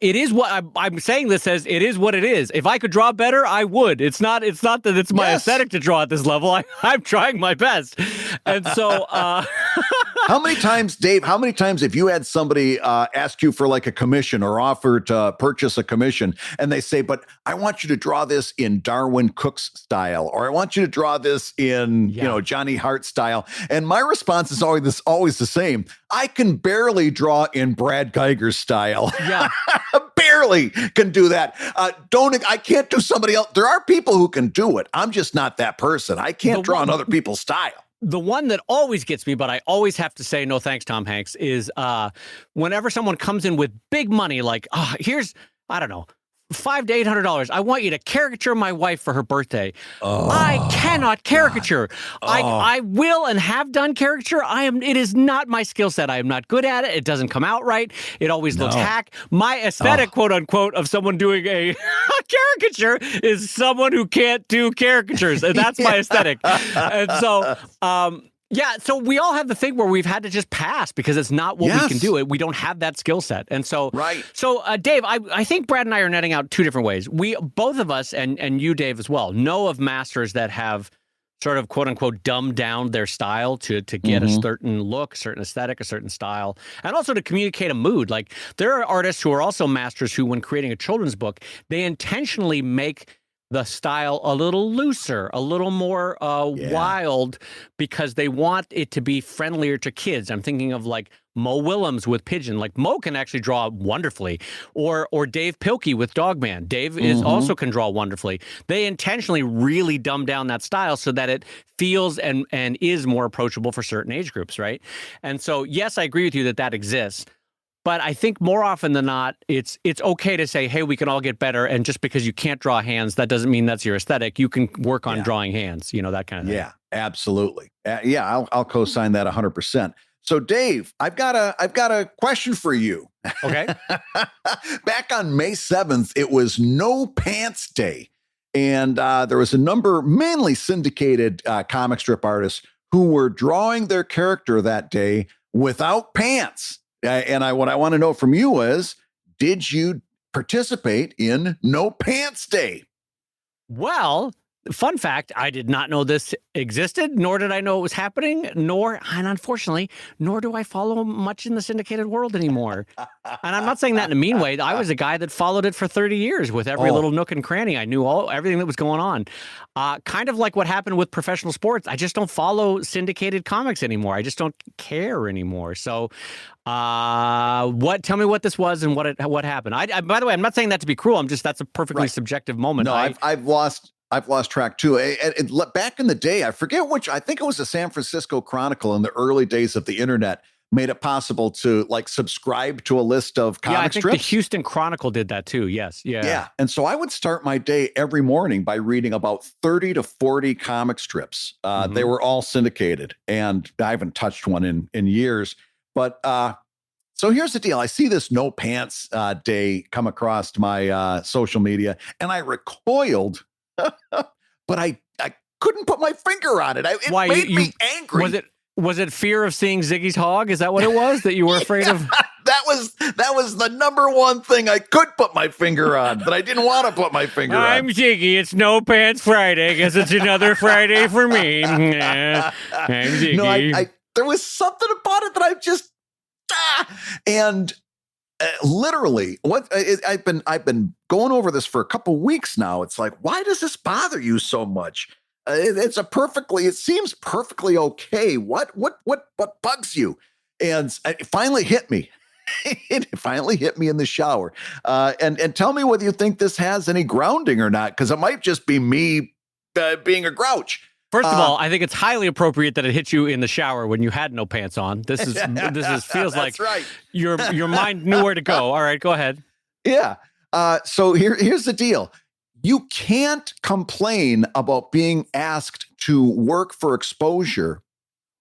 it is what I'm saying. This as it is what it is. If I could draw better, I would. It's not that it's my aesthetic to draw at this level. I'm trying my best, and so. How many times, Dave? How many times have you had somebody ask you for like a commission or offer to purchase a commission, and they say, "But I want you to draw this in Darwin Cook's style, or I want you to draw this in Johnny Hart style." And my response is always the same. I can barely draw in Brad Geiger's style. Yeah. Barely can do that. I can't do somebody else. There are people who can do it. I'm just not that person. I can't draw in other people's style. The one that always gets me, but I always have to say no thanks, Tom Hanks, is whenever someone comes in with big money, like, here's, I don't know, $500 to $800. I want you to caricature my wife for her birthday. I cannot caricature. I will and have done caricature. It is not my skill set. I am not good at it. It doesn't come out right. It always looks hack. My aesthetic, quote unquote, of someone doing a caricature is someone who can't do caricatures. And that's my aesthetic. And so, Yeah, so we all have the thing where we've had to just pass because it's not what we can do. We don't have that skill set. And so, Dave, I think Brad and I are netting out two different ways. We, both of us, and you, Dave, as well, know of masters that have sort of quote unquote dumbed down their style to get a certain look, a certain aesthetic, a certain style, and also to communicate a mood. Like there are artists who are also masters who, when creating a children's book, they intentionally make the style a little looser, a little more wild, because they want it to be friendlier to kids. I'm thinking of like Mo Willems with Pigeon. Like Mo can actually draw wonderfully, or Dave Pilkey with Dogman. Dave is also can draw wonderfully. They intentionally really dumb down that style so that it feels and is more approachable for certain age groups, right? And so, yes, I agree with you that that exists. But I think more often than not, it's okay to say, hey, we can all get better. And just because you can't draw hands, that doesn't mean that's your aesthetic. You can work on drawing hands, you know, that kind of thing. Yeah, absolutely. I'll co-sign that 100%. So, Dave, I've got a question for you. Okay. Back on May 7th, it was No Pants Day. And there was a number, mainly syndicated comic strip artists, who were drawing their character that day without pants. And what I want to know from you is, did you participate in No Pants Day? Well, fun fact, I did not know this existed, nor did I know it was happening, and unfortunately, nor do I follow much in the syndicated world anymore. And I'm not saying that in a mean way. I was a guy that followed it for 30 years with every little nook and cranny. I knew everything that was going on. Kind of like what happened with professional sports. I just don't follow syndicated comics anymore. I just don't care anymore. So tell me what this was and what happened. I by the way, I'm not saying that to be cruel. That's a perfectly subjective moment. No, I've lost track too. Back in the day, I forget which, I think it was the San Francisco Chronicle in the early days of the internet, made it possible to like subscribe to a list of comic strips. The Houston Chronicle did that too. Yes. Yeah. Yeah. And so I would start my day every morning by reading about 30 to 40 comic strips. They were all syndicated, and I haven't touched one in years. But so here's the deal. I see this No Pants Day come across my social media, and I recoiled, but I couldn't put my finger on it. It made me angry. Was it fear of seeing Ziggy's hog? Is that what it was that you were afraid of? That was the number one thing I could put my finger on, but I didn't want to put my finger on. I'm Ziggy. It's No Pants Friday. Guess it's another Friday for me. I'm Ziggy. No, there was something about it that I just and literally I've been going over this for a couple weeks now. It's like, why does this bother you so much? It seems perfectly okay. What bugs you? And it finally hit me. It finally hit me in the shower. And tell me whether you think this has any grounding or not, because it might just be me being a grouch. First of all, I think it's highly appropriate that it hit you in the shower when you had no pants on. This feels like right. your mind knew where to go. All right, go ahead. Yeah. So here's the deal. You can't complain about being asked to work for exposure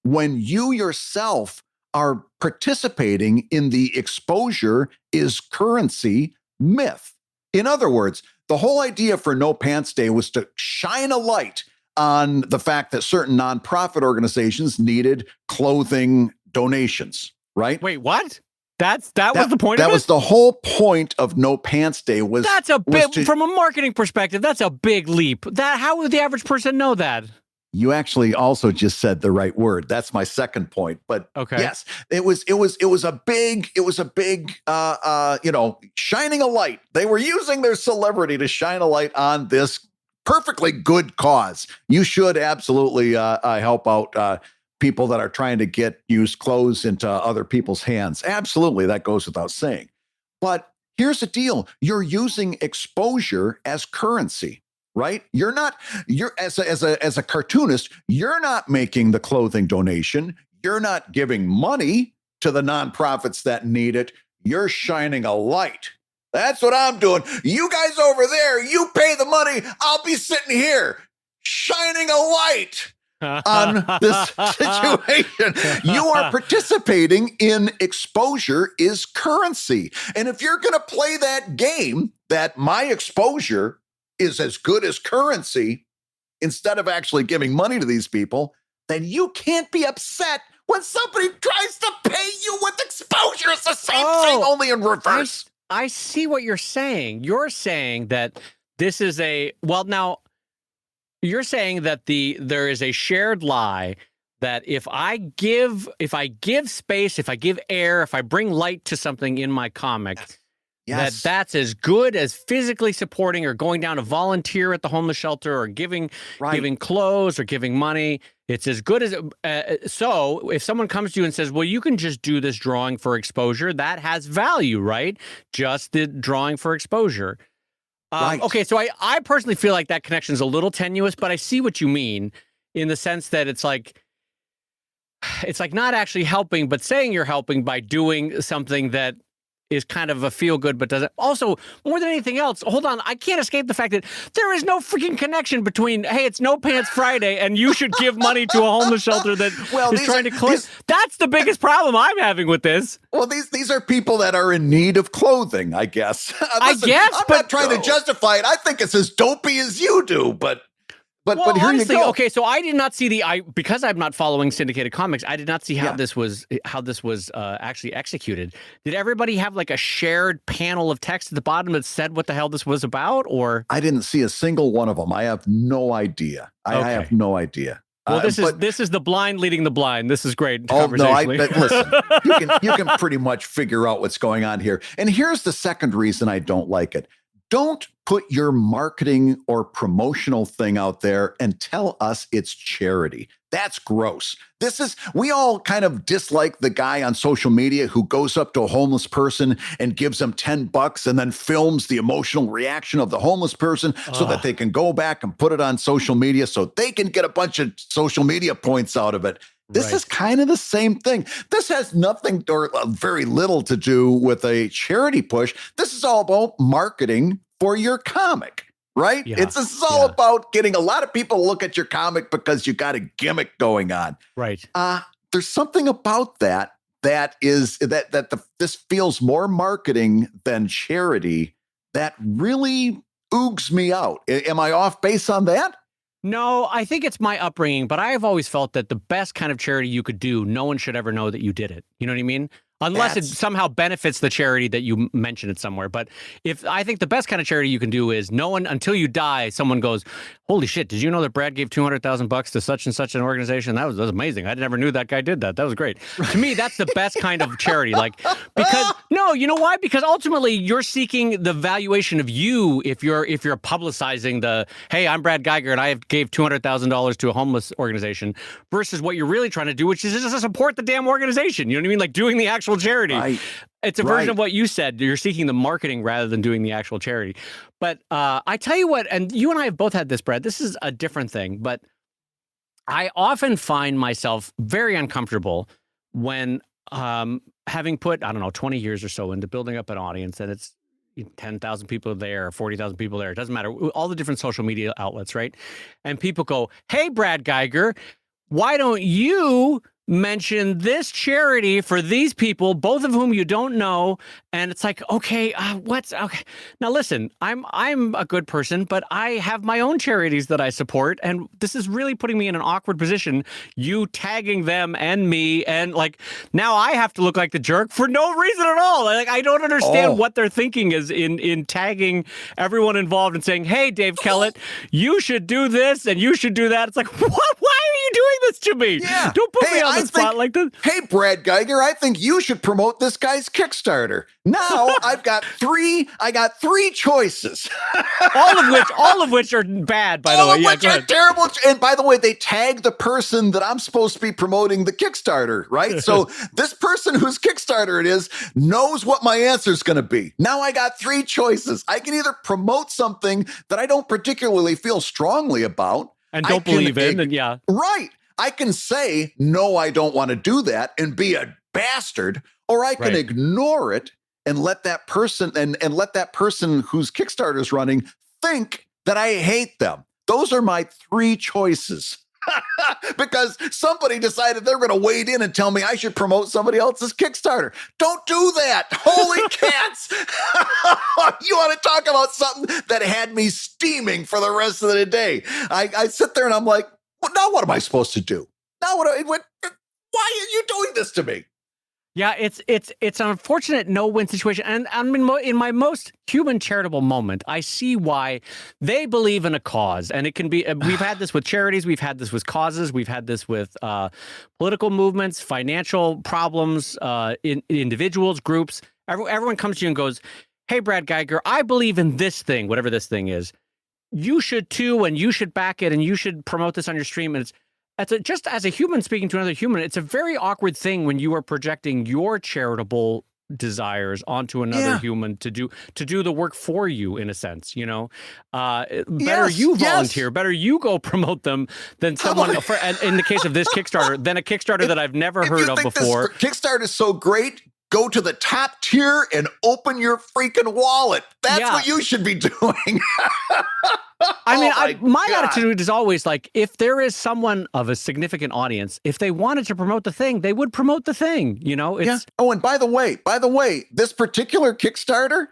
when you yourself are participating in the exposure is currency myth. In other words, the whole idea for No Pants Day was to shine a light on the fact that certain nonprofit organizations needed clothing donations, right? Wait, what? That was the point of it? That was the whole point of No Pants Day. That's a bit, from a marketing perspective, that's a big leap. How would the average person know that? You actually also just said the right word. That's my second point. But okay. Yes, it was a big, shining a light. They were using their celebrity to shine a light on this perfectly good cause. You should absolutely help out people that are trying to get used clothes into other people's hands. Absolutely, that goes without saying. But here's the deal. You're using exposure as currency, right? You're as a cartoonist, you're not making the clothing donation. You're not giving money to the nonprofits that need it. You're shining a light. That's what I'm doing. You guys over there, you pay the money. I'll be sitting here shining a light on this situation. You are participating in exposure is currency. And if you're going to play that game, that my exposure is as good as currency, instead of actually giving money to these people, then you can't be upset when somebody tries to pay you with exposure. It's the same thing, only in reverse. I see what you're saying. You're saying that this is you're saying that there is a shared lie that if I give space, if I give air, if I bring light to something in my comic, that's as good as physically supporting or going down to volunteer at the homeless shelter or giving clothes or giving money. It's as good as so if someone comes to you and says, well, you can just do this drawing for exposure, that has value, right? Just the drawing for exposure. Right. Okay, so I personally feel like that connection is a little tenuous, but I see what you mean in the sense that it's like not actually helping, but saying you're helping by doing something that is kind of a feel good, but doesn't. Also, more than anything else, hold on, I can't escape the fact that there is no freaking connection between, hey, it's No Pants Friday, and you should give money to a homeless shelter that is trying to close. That's the biggest problem I'm having with this. Well, these are people that are in need of clothing, I guess. Listen, I'm not trying to justify it. I think it's as dopey as you do, but here honestly, you go. Okay, so I did not see because I'm not following syndicated comics. I did not see how this was actually executed. Did everybody have like a shared panel of text at the bottom that said what the hell this was about? Or I didn't see a single one of them. I have no idea. I have no idea. Well, this is the blind leading the blind. This is great. Oh no! Listen, you can pretty much figure out what's going on here. And here's the second reason I don't like it. Don't put your marketing or promotional thing out there and tell us it's charity. That's gross. We all kind of dislike the guy on social media who goes up to a homeless person and gives them $10 and then films the emotional reaction of the homeless person so that they can go back and put it on social media so they can get a bunch of social media points out of it. This is kind of the same thing. This has nothing or very little to do with a charity push. This is all about marketing for your comic, right? This is all about getting a lot of people to look at your comic because you got a gimmick going on. Right. There's something about this feels more marketing than charity that really oogs me out. Am I off base on that? No, I think it's my upbringing, but I have always felt that the best kind of charity you could do, no one should ever know that you did it. You know what I mean? Unless it somehow benefits the charity that you mention it somewhere. But I think the best kind of charity you can do is no one, until you die, someone goes, holy shit, did you know that Brad gave $200,000 to such and such an organization? That was amazing. I never knew that guy did that. That was great. To me, that's the best kind of charity. No, you know why? Because ultimately you're seeking the valuation of you if you're publicizing hey, I'm Brad Geiger and I gave $200,000 to a homeless organization versus what you're really trying to do, which is just to support the damn organization. You know what I mean? Like doing the actual charity. Right. It's a version of what you said. You're seeking the marketing rather than doing the actual charity. But I tell you what, and you and I have both had this, Brad. This is a different thing, but I often find myself very uncomfortable when having put, 20 years or so into building up an audience, and it's 10,000 people there, 40,000 people there. It doesn't matter. All the different social media outlets, right? And people go, hey, Brad Geiger, why don't you mention this charity for these people, both of whom you don't know? And it's like, okay, okay. Now listen, I'm a good person, but I have my own charities that I support, and this is really putting me in an awkward position. You tagging them and me, and like now I have to look like the jerk for no reason at all. Like I don't understand what they're thinking is in tagging everyone involved and saying, hey, Dave Kellett, you should do this and you should do that. It's like, what? Why are you doing this to me? Yeah. Don't put me on the spot like this. Hey, Brad Geiger, I think you should promote this guy's Kickstarter. Now I got three choices. all of which are bad, by the way. All of which are terrible. And by the way, they tag the person that I'm supposed to be promoting the Kickstarter, right? So this person whose Kickstarter it is knows what my answer is going to be. Now I got three choices. I can either promote something that I don't particularly feel strongly about and don't believe in, and right. I can say, no, I don't want to do that and be a bastard, or I can ignore it and let that person and let that person whose Kickstarter is running think that I hate them. Those are my three choices. Because somebody decided they're going to wade in and tell me I should promote somebody else's Kickstarter. Don't do that. Holy cats. You want to talk about something that had me steaming for the rest of the day. I sit there and I'm like, well, now what am I supposed to do? Now what? Why are you doing this to me? Yeah, it's an unfortunate no-win situation, and I mean, in my most human charitable moment, I see why they believe in a cause, and it can be. We've had this with charities, we've had this with causes, we've had this with political movements, financial problems, individuals, groups. Everyone comes to you and goes, "Hey, Brad Geiger, I believe in this thing, whatever this thing is. You should too, and you should back it, and you should promote this on your stream." And just as a human speaking to another human, it's a very awkward thing when you are projecting your charitable desires onto another human to do the work for you, in a sense, you know. Better you volunteer, better you go promote them than someone. And in the case of this Kickstarter, than a Kickstarter that I've never heard of before. Kickstarter is so great. Go to the top tier and open your freaking wallet. That's what you should be doing. I mean, my attitude is always like, if there is someone of a significant audience, if they wanted to promote the thing, they would promote the thing, you know? It's, Oh, and by the way, this particular Kickstarter,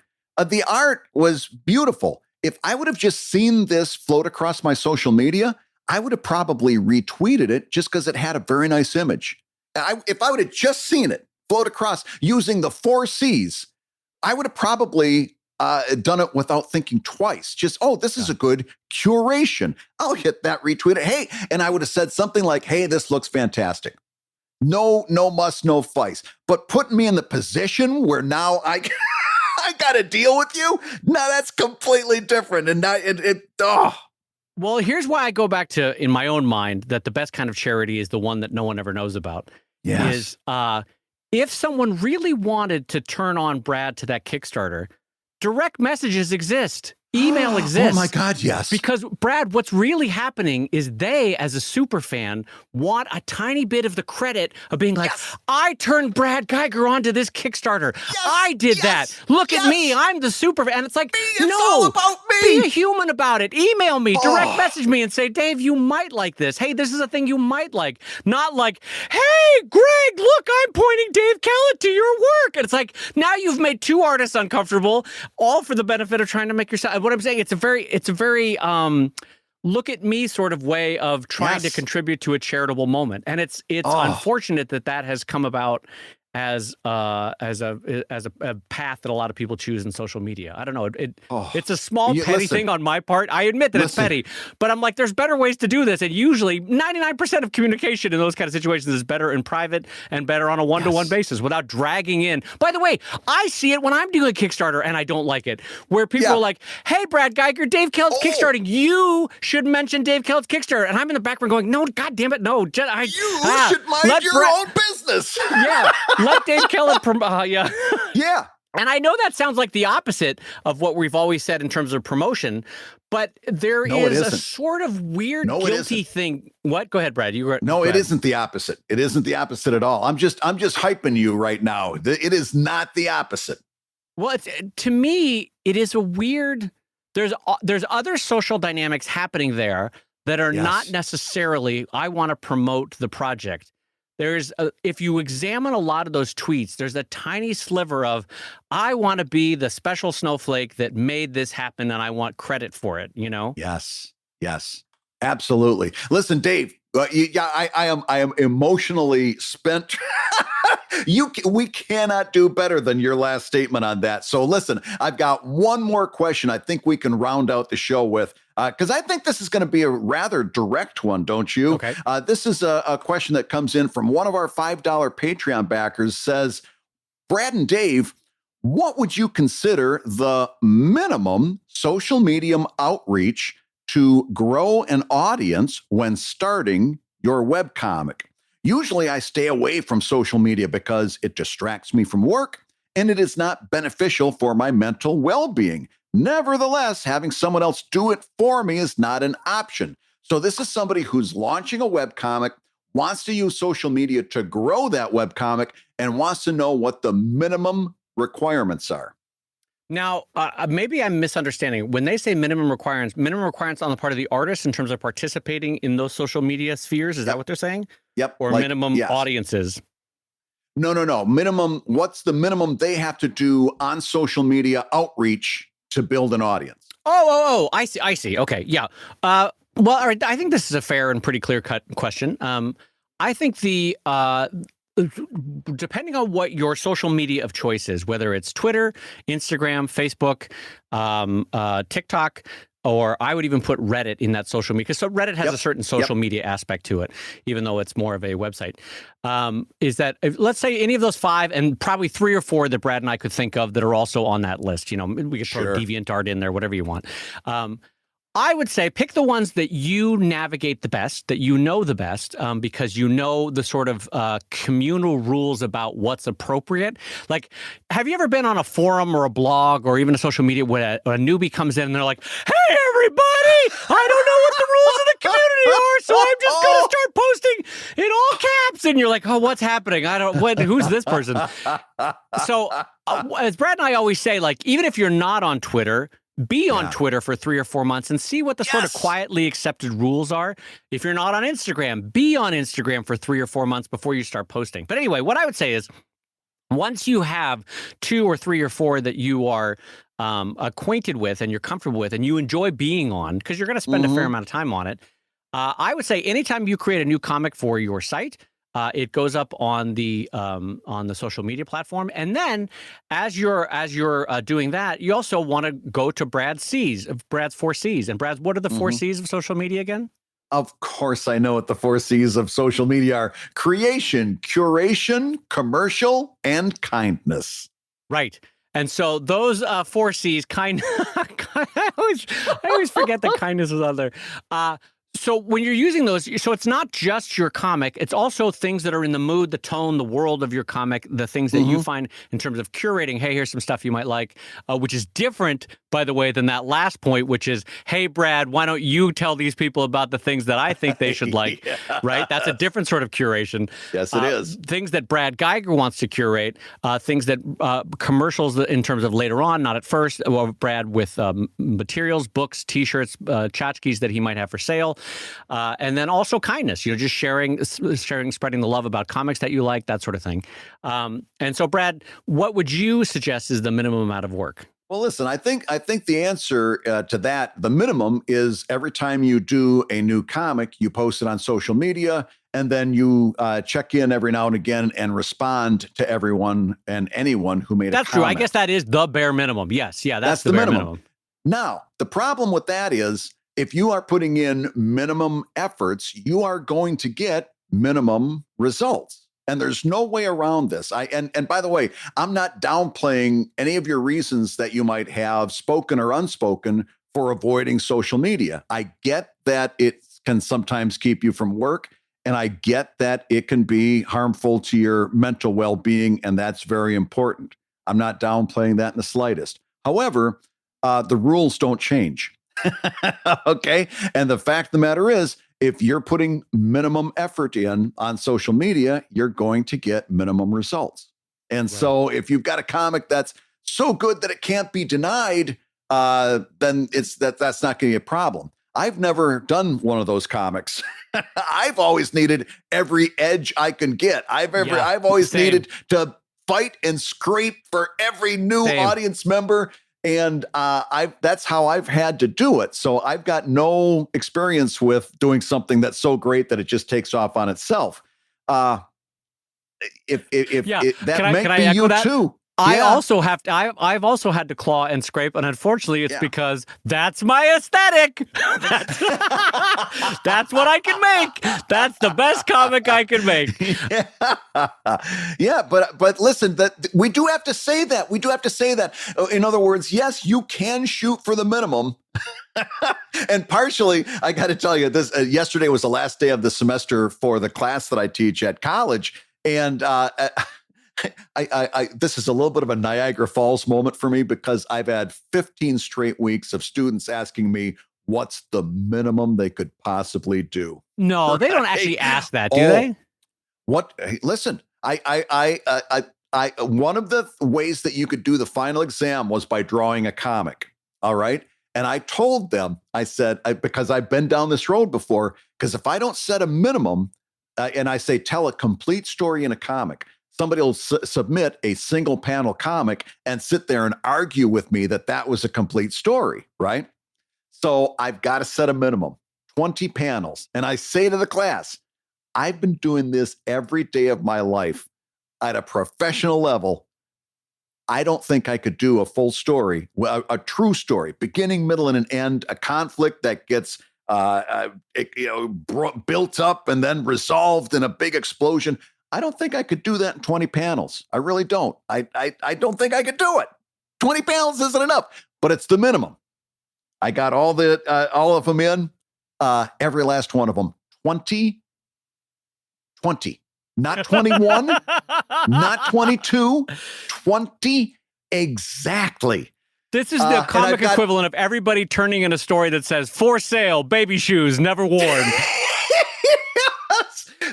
the art was beautiful. If I would have just seen this float across my social media, I would have probably retweeted it just because it had a very nice image. If I would have just seen it float across using the 4 C's, I would have probably done it without thinking twice. Just, this is a good curation. I'll hit that retweet. Hey, and I would have said something like, hey, this looks fantastic. No muss, no fice. But putting me in the position where now I got to deal with you, now that's completely different. And now Well, here's why I go back to, in my own mind, that the best kind of charity is the one that no one ever knows about. Yes. Is if someone really wanted to turn on Brad to that Kickstarter, direct messages exist. Email exists. Oh my God, yes. Because, Brad, what's really happening is they, as a super fan, want a tiny bit of the credit of being like, I turned Brad Geiger onto this Kickstarter. I did that. Look at me. I'm the super fan. And it's like, it's all about me. Be a human about it. Email me. Direct message me and say, Dave, you might like this. Hey, this is a thing you might like. Not like, hey, Greg, look, I'm pointing Dave Kellett to your work. And it's like, now you've made 2 artists uncomfortable, all for the benefit of trying to make yourself. What I'm saying, it's a very look at me sort of way of trying to contribute to a charitable moment, and it's unfortunate that has come about as a path that a lot of people choose in social media. I don't know. It's a small petty thing on my part. I admit that it's petty, but I'm like, there's better ways to do this. And usually 99% of communication in those kind of situations is better in private and better on a one-to-one basis without dragging in. By the way, I see it when I'm doing a Kickstarter and I don't like it, where people are like, hey, Brad Geiger, Dave Kellett's kickstarting. You should mention Dave Kellett's Kickstarter. And I'm in the background going, no, God damn it, no. You should mind your own business. Yeah. Let Dave Kellett, Yeah. And I know that sounds like the opposite of what we've always said in terms of promotion, but there is a sort of weird guilty thing. What? Go ahead, Brad. It isn't the opposite. It isn't the opposite at all. I'm just hyping you right now. It is not the opposite. Well, to me, it is a weird. There's other social dynamics happening there that are not necessarily, I want to promote the project. If you examine a lot of those tweets, there's a tiny sliver of, I want to be the special snowflake that made this happen and I want credit for it, you know? Yes, absolutely. Listen, Dave, I am emotionally spent. We cannot do better than your last statement on that. So listen, I've got one more question I think we can round out the show with, because I think this is going to be a rather direct one, don't you? Okay. This is a question that comes in from one of our $5 Patreon backers. Says, Brad and Dave, what would you consider the minimum social media outreach to grow an audience when starting your webcomic? Usually I stay away from social media because it distracts me from work and it is not beneficial for my mental well-being. Nevertheless, having someone else do it for me is not an option. So this is somebody who's launching a webcomic, wants to use social media to grow that webcomic, and wants to know what the minimum requirements are. Now, maybe I'm misunderstanding. When they say minimum requirements on the part of the artist in terms of participating in those social media spheres, is that what they're saying? Yep. Or minimum audiences? No. Minimum. What's the minimum they have to do on social media outreach to build an audience? Oh, I see. Okay. Yeah. Well, all right. I think this is a fair and pretty clear-cut question. I think depending on what your social media of choice is, whether it's Twitter, Instagram, Facebook, TikTok, or I would even put Reddit in that social media, because so Reddit has a certain social media aspect to it, even though it's more of a website. Is that, let's say any of those 5, and probably 3 or 4 that Brad and I could think of that are also on that list. You know, we could throw DeviantArt in there, whatever you want. I would say pick the ones that you navigate the best, that you know the best, because you know the sort of communal rules about what's appropriate. Like, have you ever been on a forum or a blog or even a social media where a newbie comes in and they're like, "Hey, everybody, I don't know what the rules of the community are, so I'm just going to start posting in all caps." And you're like, "Oh, what's happening? Who's this person?" So as Brad and I always say, like, even if you're not on Twitter, be on Twitter for 3 or 4 months and see what the sort of quietly accepted rules are. If you're not on Instagram, be on Instagram for 3 or 4 months before you start posting. But anyway, what I would say is, once you have 2 or 3 or 4 that you are acquainted with and you're comfortable with and you enjoy being on, because you're going to spend a fair amount of time on it, I would say anytime you create a new comic for your site, it goes up on the social media platform, and then as you're doing that, you also want to go to Brad's 4 C's. And Brad, what are the 4 C's of social media again? Of course, I know what the 4 C's of social media are: creation, curation, commercial, and kindness. Right. And so those 4 C's, I always forget that kindness is on there. So when you're using those, so it's not just your comic, it's also things that are in the mood, the tone, the world of your comic, the things that you find in terms of curating. Hey, here's some stuff you might like, which is different, by the way, than that last point, which is, hey, Brad, why don't you tell these people about the things that I think they should like, right? That's a different sort of curation. Yes, it is. Things that Brad Geiger wants to curate, things that commercials in terms of later on, not at first, Brad with materials, books, T-shirts, tchotchkes that he might have for sale. And then also kindness, just sharing, spreading the love about comics that you like, that sort of thing. And so, Brad, what would you suggest is the minimum amount of work? Well, listen, I think the answer to that, the minimum, is every time you do a new comic, you post it on social media, and then you check in every now and again and respond to everyone and anyone who made a comment. That's true. I guess that is the bare minimum. Yes. Yeah, that's the bare minimum. Now, the problem with that is, if you are putting in minimum efforts, you are going to get minimum results. And there's no way around this. And by the way, I'm not downplaying any of your reasons that you might have, spoken or unspoken, for avoiding social media. I get that it can sometimes keep you from work, and I get that it can be harmful to your mental well-being, and that's very important. I'm not downplaying that in the slightest. However, the rules don't change. Okay. And the fact of the matter is, if you're putting minimum effort in on social media, you're going to get minimum results. And so if you've got a comic that's so good that it can't be denied, then that's not going to be a problem. I've never done one of those comics. I've always needed every edge I can get. I've always needed to fight and scrape for every new audience member. And that's how I've had to do it. So I've got no experience with doing something that's so great that it just takes off on itself. If that may be you too. I've also had to claw and scrape, and unfortunately, it's because that's my aesthetic. That's what I can make. That's the best comic I can make. Yeah, but listen, we do have to say that. We do have to say that. In other words, yes, you can shoot for the minimum. And partially, I got to tell you, this yesterday was the last day of the semester for the class that I teach at college, and this is a little bit of a Niagara Falls moment for me, because I've had 15 straight weeks of students asking me what's the minimum they could possibly do. No, right? They don't actually ask that, do they? What? Hey, listen, I one of the ways that you could do the final exam was by drawing a comic. All right. And I told them, I said, because I've been down this road before, because if I don't set a minimum and I say, tell a complete story in a comic, somebody will submit a single panel comic and sit there and argue with me that was a complete story, right? So I've got to set a minimum, 20 panels. And I say to the class, I've been doing this every day of my life at a professional level. I don't think I could do a full story, a true story, beginning, middle, and an end, a conflict that gets built up and then resolved in a big explosion. I don't think I could do that in 20 panels. I really don't. I don't think I could do it. 20 panels isn't enough, but it's the minimum. I got all of them in, every last one of them. 20, not 21, not 22, 20 exactly. This is the comic equivalent of everybody turning in a story that says, "For sale, baby shoes, never worn."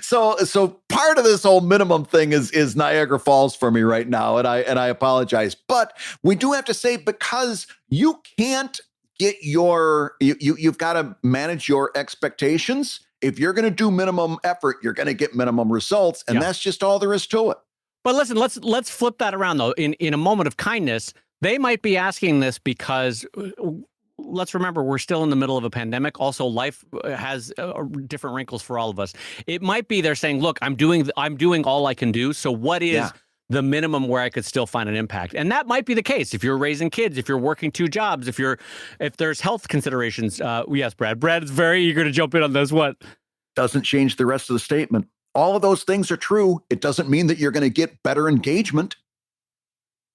So part of this whole minimum thing is Niagara Falls for me right now, and I apologize. But we do have to say, because you can't get you've got to manage your expectations. If you're going to do minimum effort, you're going to get minimum results, and that's just all there is to it. But listen, let's flip that around though. In a moment of kindness, they might be asking this because let's remember, we're still in the middle of a pandemic. Also, life has different wrinkles for all of us. It might be they're saying, look, I'm doing all I can do. So what is the minimum where I could still find an impact? And that might be the case if you're raising kids, if you're working 2 jobs, if there's health considerations. Yes, Brad. Brad is very eager to jump in on this. What? Doesn't change the rest of the statement. All of those things are true. It doesn't mean that you're going to get better engagement.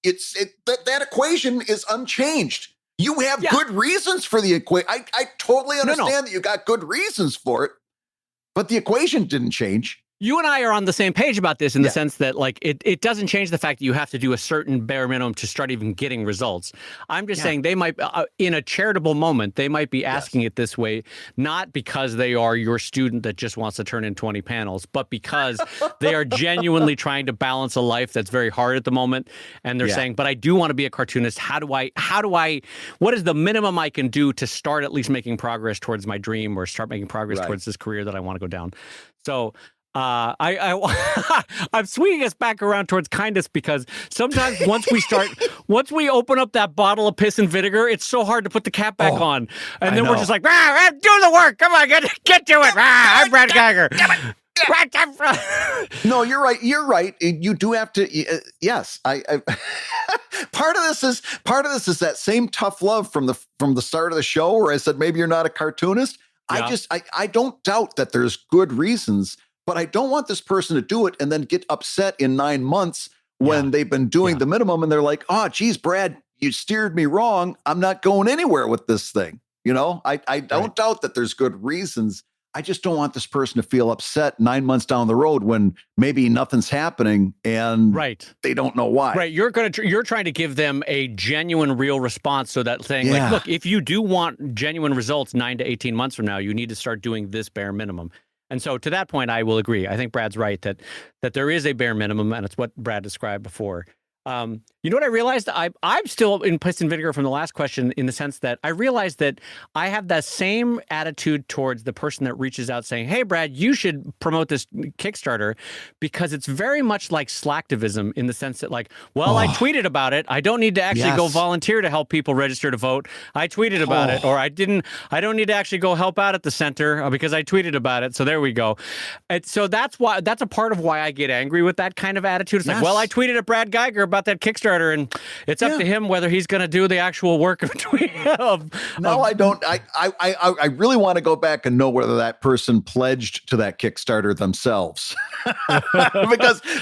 That equation is unchanged. You have good reasons for the equation. I totally understand that you got good reasons for it, but the equation didn't change. You and I are on the same page about this in the sense that, like, it doesn't change the fact that you have to do a certain bare minimum to start even getting results. I'm just saying they might, in a charitable moment, they might be asking it this way, not because they are your student that just wants to turn in 20 panels, but because they are genuinely trying to balance a life that's very hard at the moment. And they're saying, but I do want to be a cartoonist. What is the minimum I can do to start at least making progress towards my dream or start making progress towards this career that I want to go down? So I'm swinging us back around towards kindness because sometimes once we open up that bottle of piss and vinegar, it's so hard to put the cap back on. And then we're just like, do the work. Come on, get to it. I'm Brad Geiger. No, you're right. You're right. You do have to. Yes, I part of this is that same tough love from the start of the show where I said maybe you're not a cartoonist. Yeah. I don't doubt that there's good reasons. But I don't want this person to do it and then get upset in 9 months when they've been doing the minimum and they're like, oh, geez, Brad, you steered me wrong. I'm not going anywhere with this thing. You know, I don't doubt that there's good reasons. I just don't want this person to feel upset 9 months down the road when maybe nothing's happening and they don't know why. Right. You're trying to give them a genuine, real response so that saying, like, look, if you do want genuine results 9 to 18 months from now, you need to start doing this bare minimum. And so to that point, I will agree. I think Brad's right that there is a bare minimum, and it's what Brad described before. You know what I realized? I'm still in piss and vinegar from the last question in the sense that I realized that I have that same attitude towards the person that reaches out saying, hey, Brad, you should promote this Kickstarter, because it's very much like slacktivism in the sense that, like, well, I tweeted about it. I don't need to actually go volunteer to help people register to vote. I tweeted about it, or I don't need to actually go help out at the center because I tweeted about it. So there we go. And so that's a part of why I get angry with that kind of attitude. It's like, well, I tweeted at Brad Geiger about that Kickstarter, and it's up to him whether he's going to do the actual work No, I don't. I really want to go back and know whether that person pledged to that Kickstarter themselves,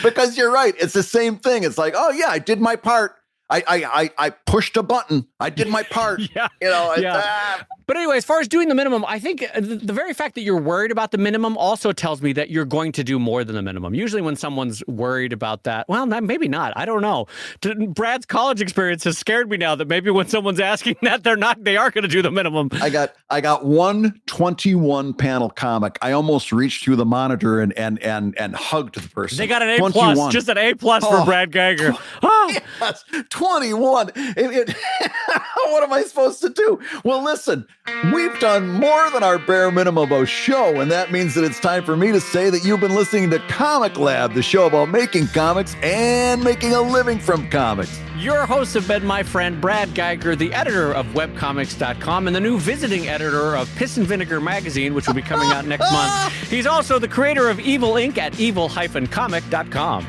because you're right. It's the same thing. It's like, oh yeah, I did my part. I pushed a button. I did my part. But anyway, as far as doing the minimum, I think the very fact that you're worried about the minimum also tells me that you're going to do more than the minimum. Usually when someone's worried about that, well, maybe not. I don't know. Brad's college experience has scared me now that maybe when someone's asking that, they are going to do the minimum. I got one 21 panel comic. I almost reached through the monitor and hugged the person. They got an A+, just an A+ for Brad Geiger. Yes, 21. What am I supposed to do? Well, listen, we've done more than our bare minimum of a show, and that means that it's time for me to say that you've been listening to Comic Lab, the show about making comics and making a living from comics. Your hosts have been my friend Brad Geiger, the editor of webcomics.com and the new visiting editor of Piss and Vinegar magazine, which will be coming out next month. He's also the creator of Evil Inc. at evil-comic.com.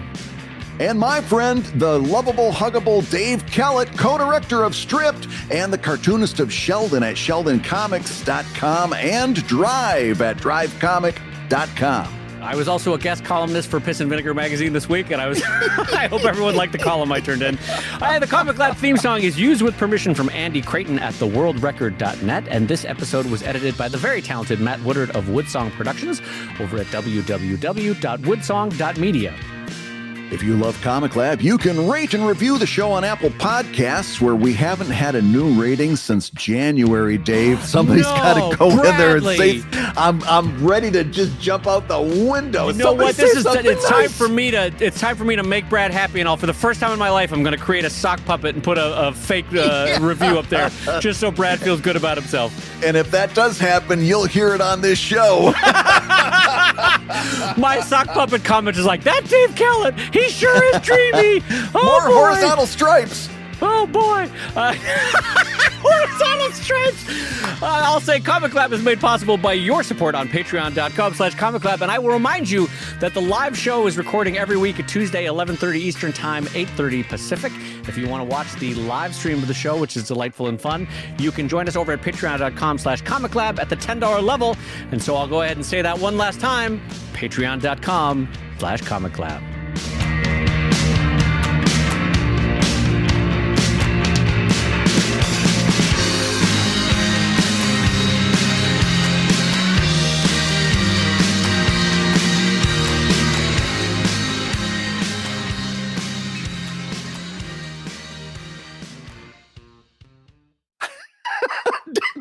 And my friend, the lovable, huggable Dave Kellett, co-director of Stripped and the cartoonist of Sheldon at sheldoncomics.com and Drive at drivecomic.com. I was also a guest columnist for Piss and Vinegar magazine this week, and I hope everyone liked the column I turned in. The Comic Lab theme song is used with permission from Andy Creighton at theworldrecord.net, and this episode was edited by the very talented Matt Woodard of Woodsong Productions over at www.woodsong.media. If you love Comic Lab, you can rate and review the show on Apple Podcasts, where we haven't had a new rating since January, Dave. Somebody's got to go in there and say, I'm ready to just jump out the window. You know what? It's time for me to make Brad happy, and all. For the first time in my life, I'm going to create a sock puppet and put a fake review up there, just so Brad feels good about himself. And if that does happen, you'll hear it on this show. My sock puppet comment is like, that Dave Kellett, he sure is dreamy. Oh, More boy. horizontal stripes. Oh, boy. Horizontal stripes. I'll say Comic Lab is made possible by your support on patreon.com/comiclab. And I will remind you that the live show is recording every week at Tuesday, 11:30 Eastern Time, 8:30 Pacific. If you want to watch the live stream of the show, which is delightful and fun, you can join us over at patreon.com/comiclab at the $10 level. And so I'll go ahead and say that one last time, patreon.com/comiclab.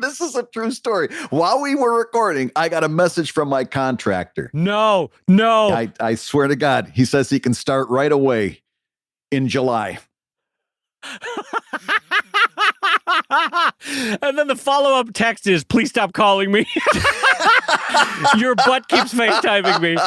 This is a true story. While we were recording, I got a message from my contractor. No. I swear to God, he says he can start right away in July. And then the follow-up text is, please stop calling me. Your butt keeps FaceTiming me.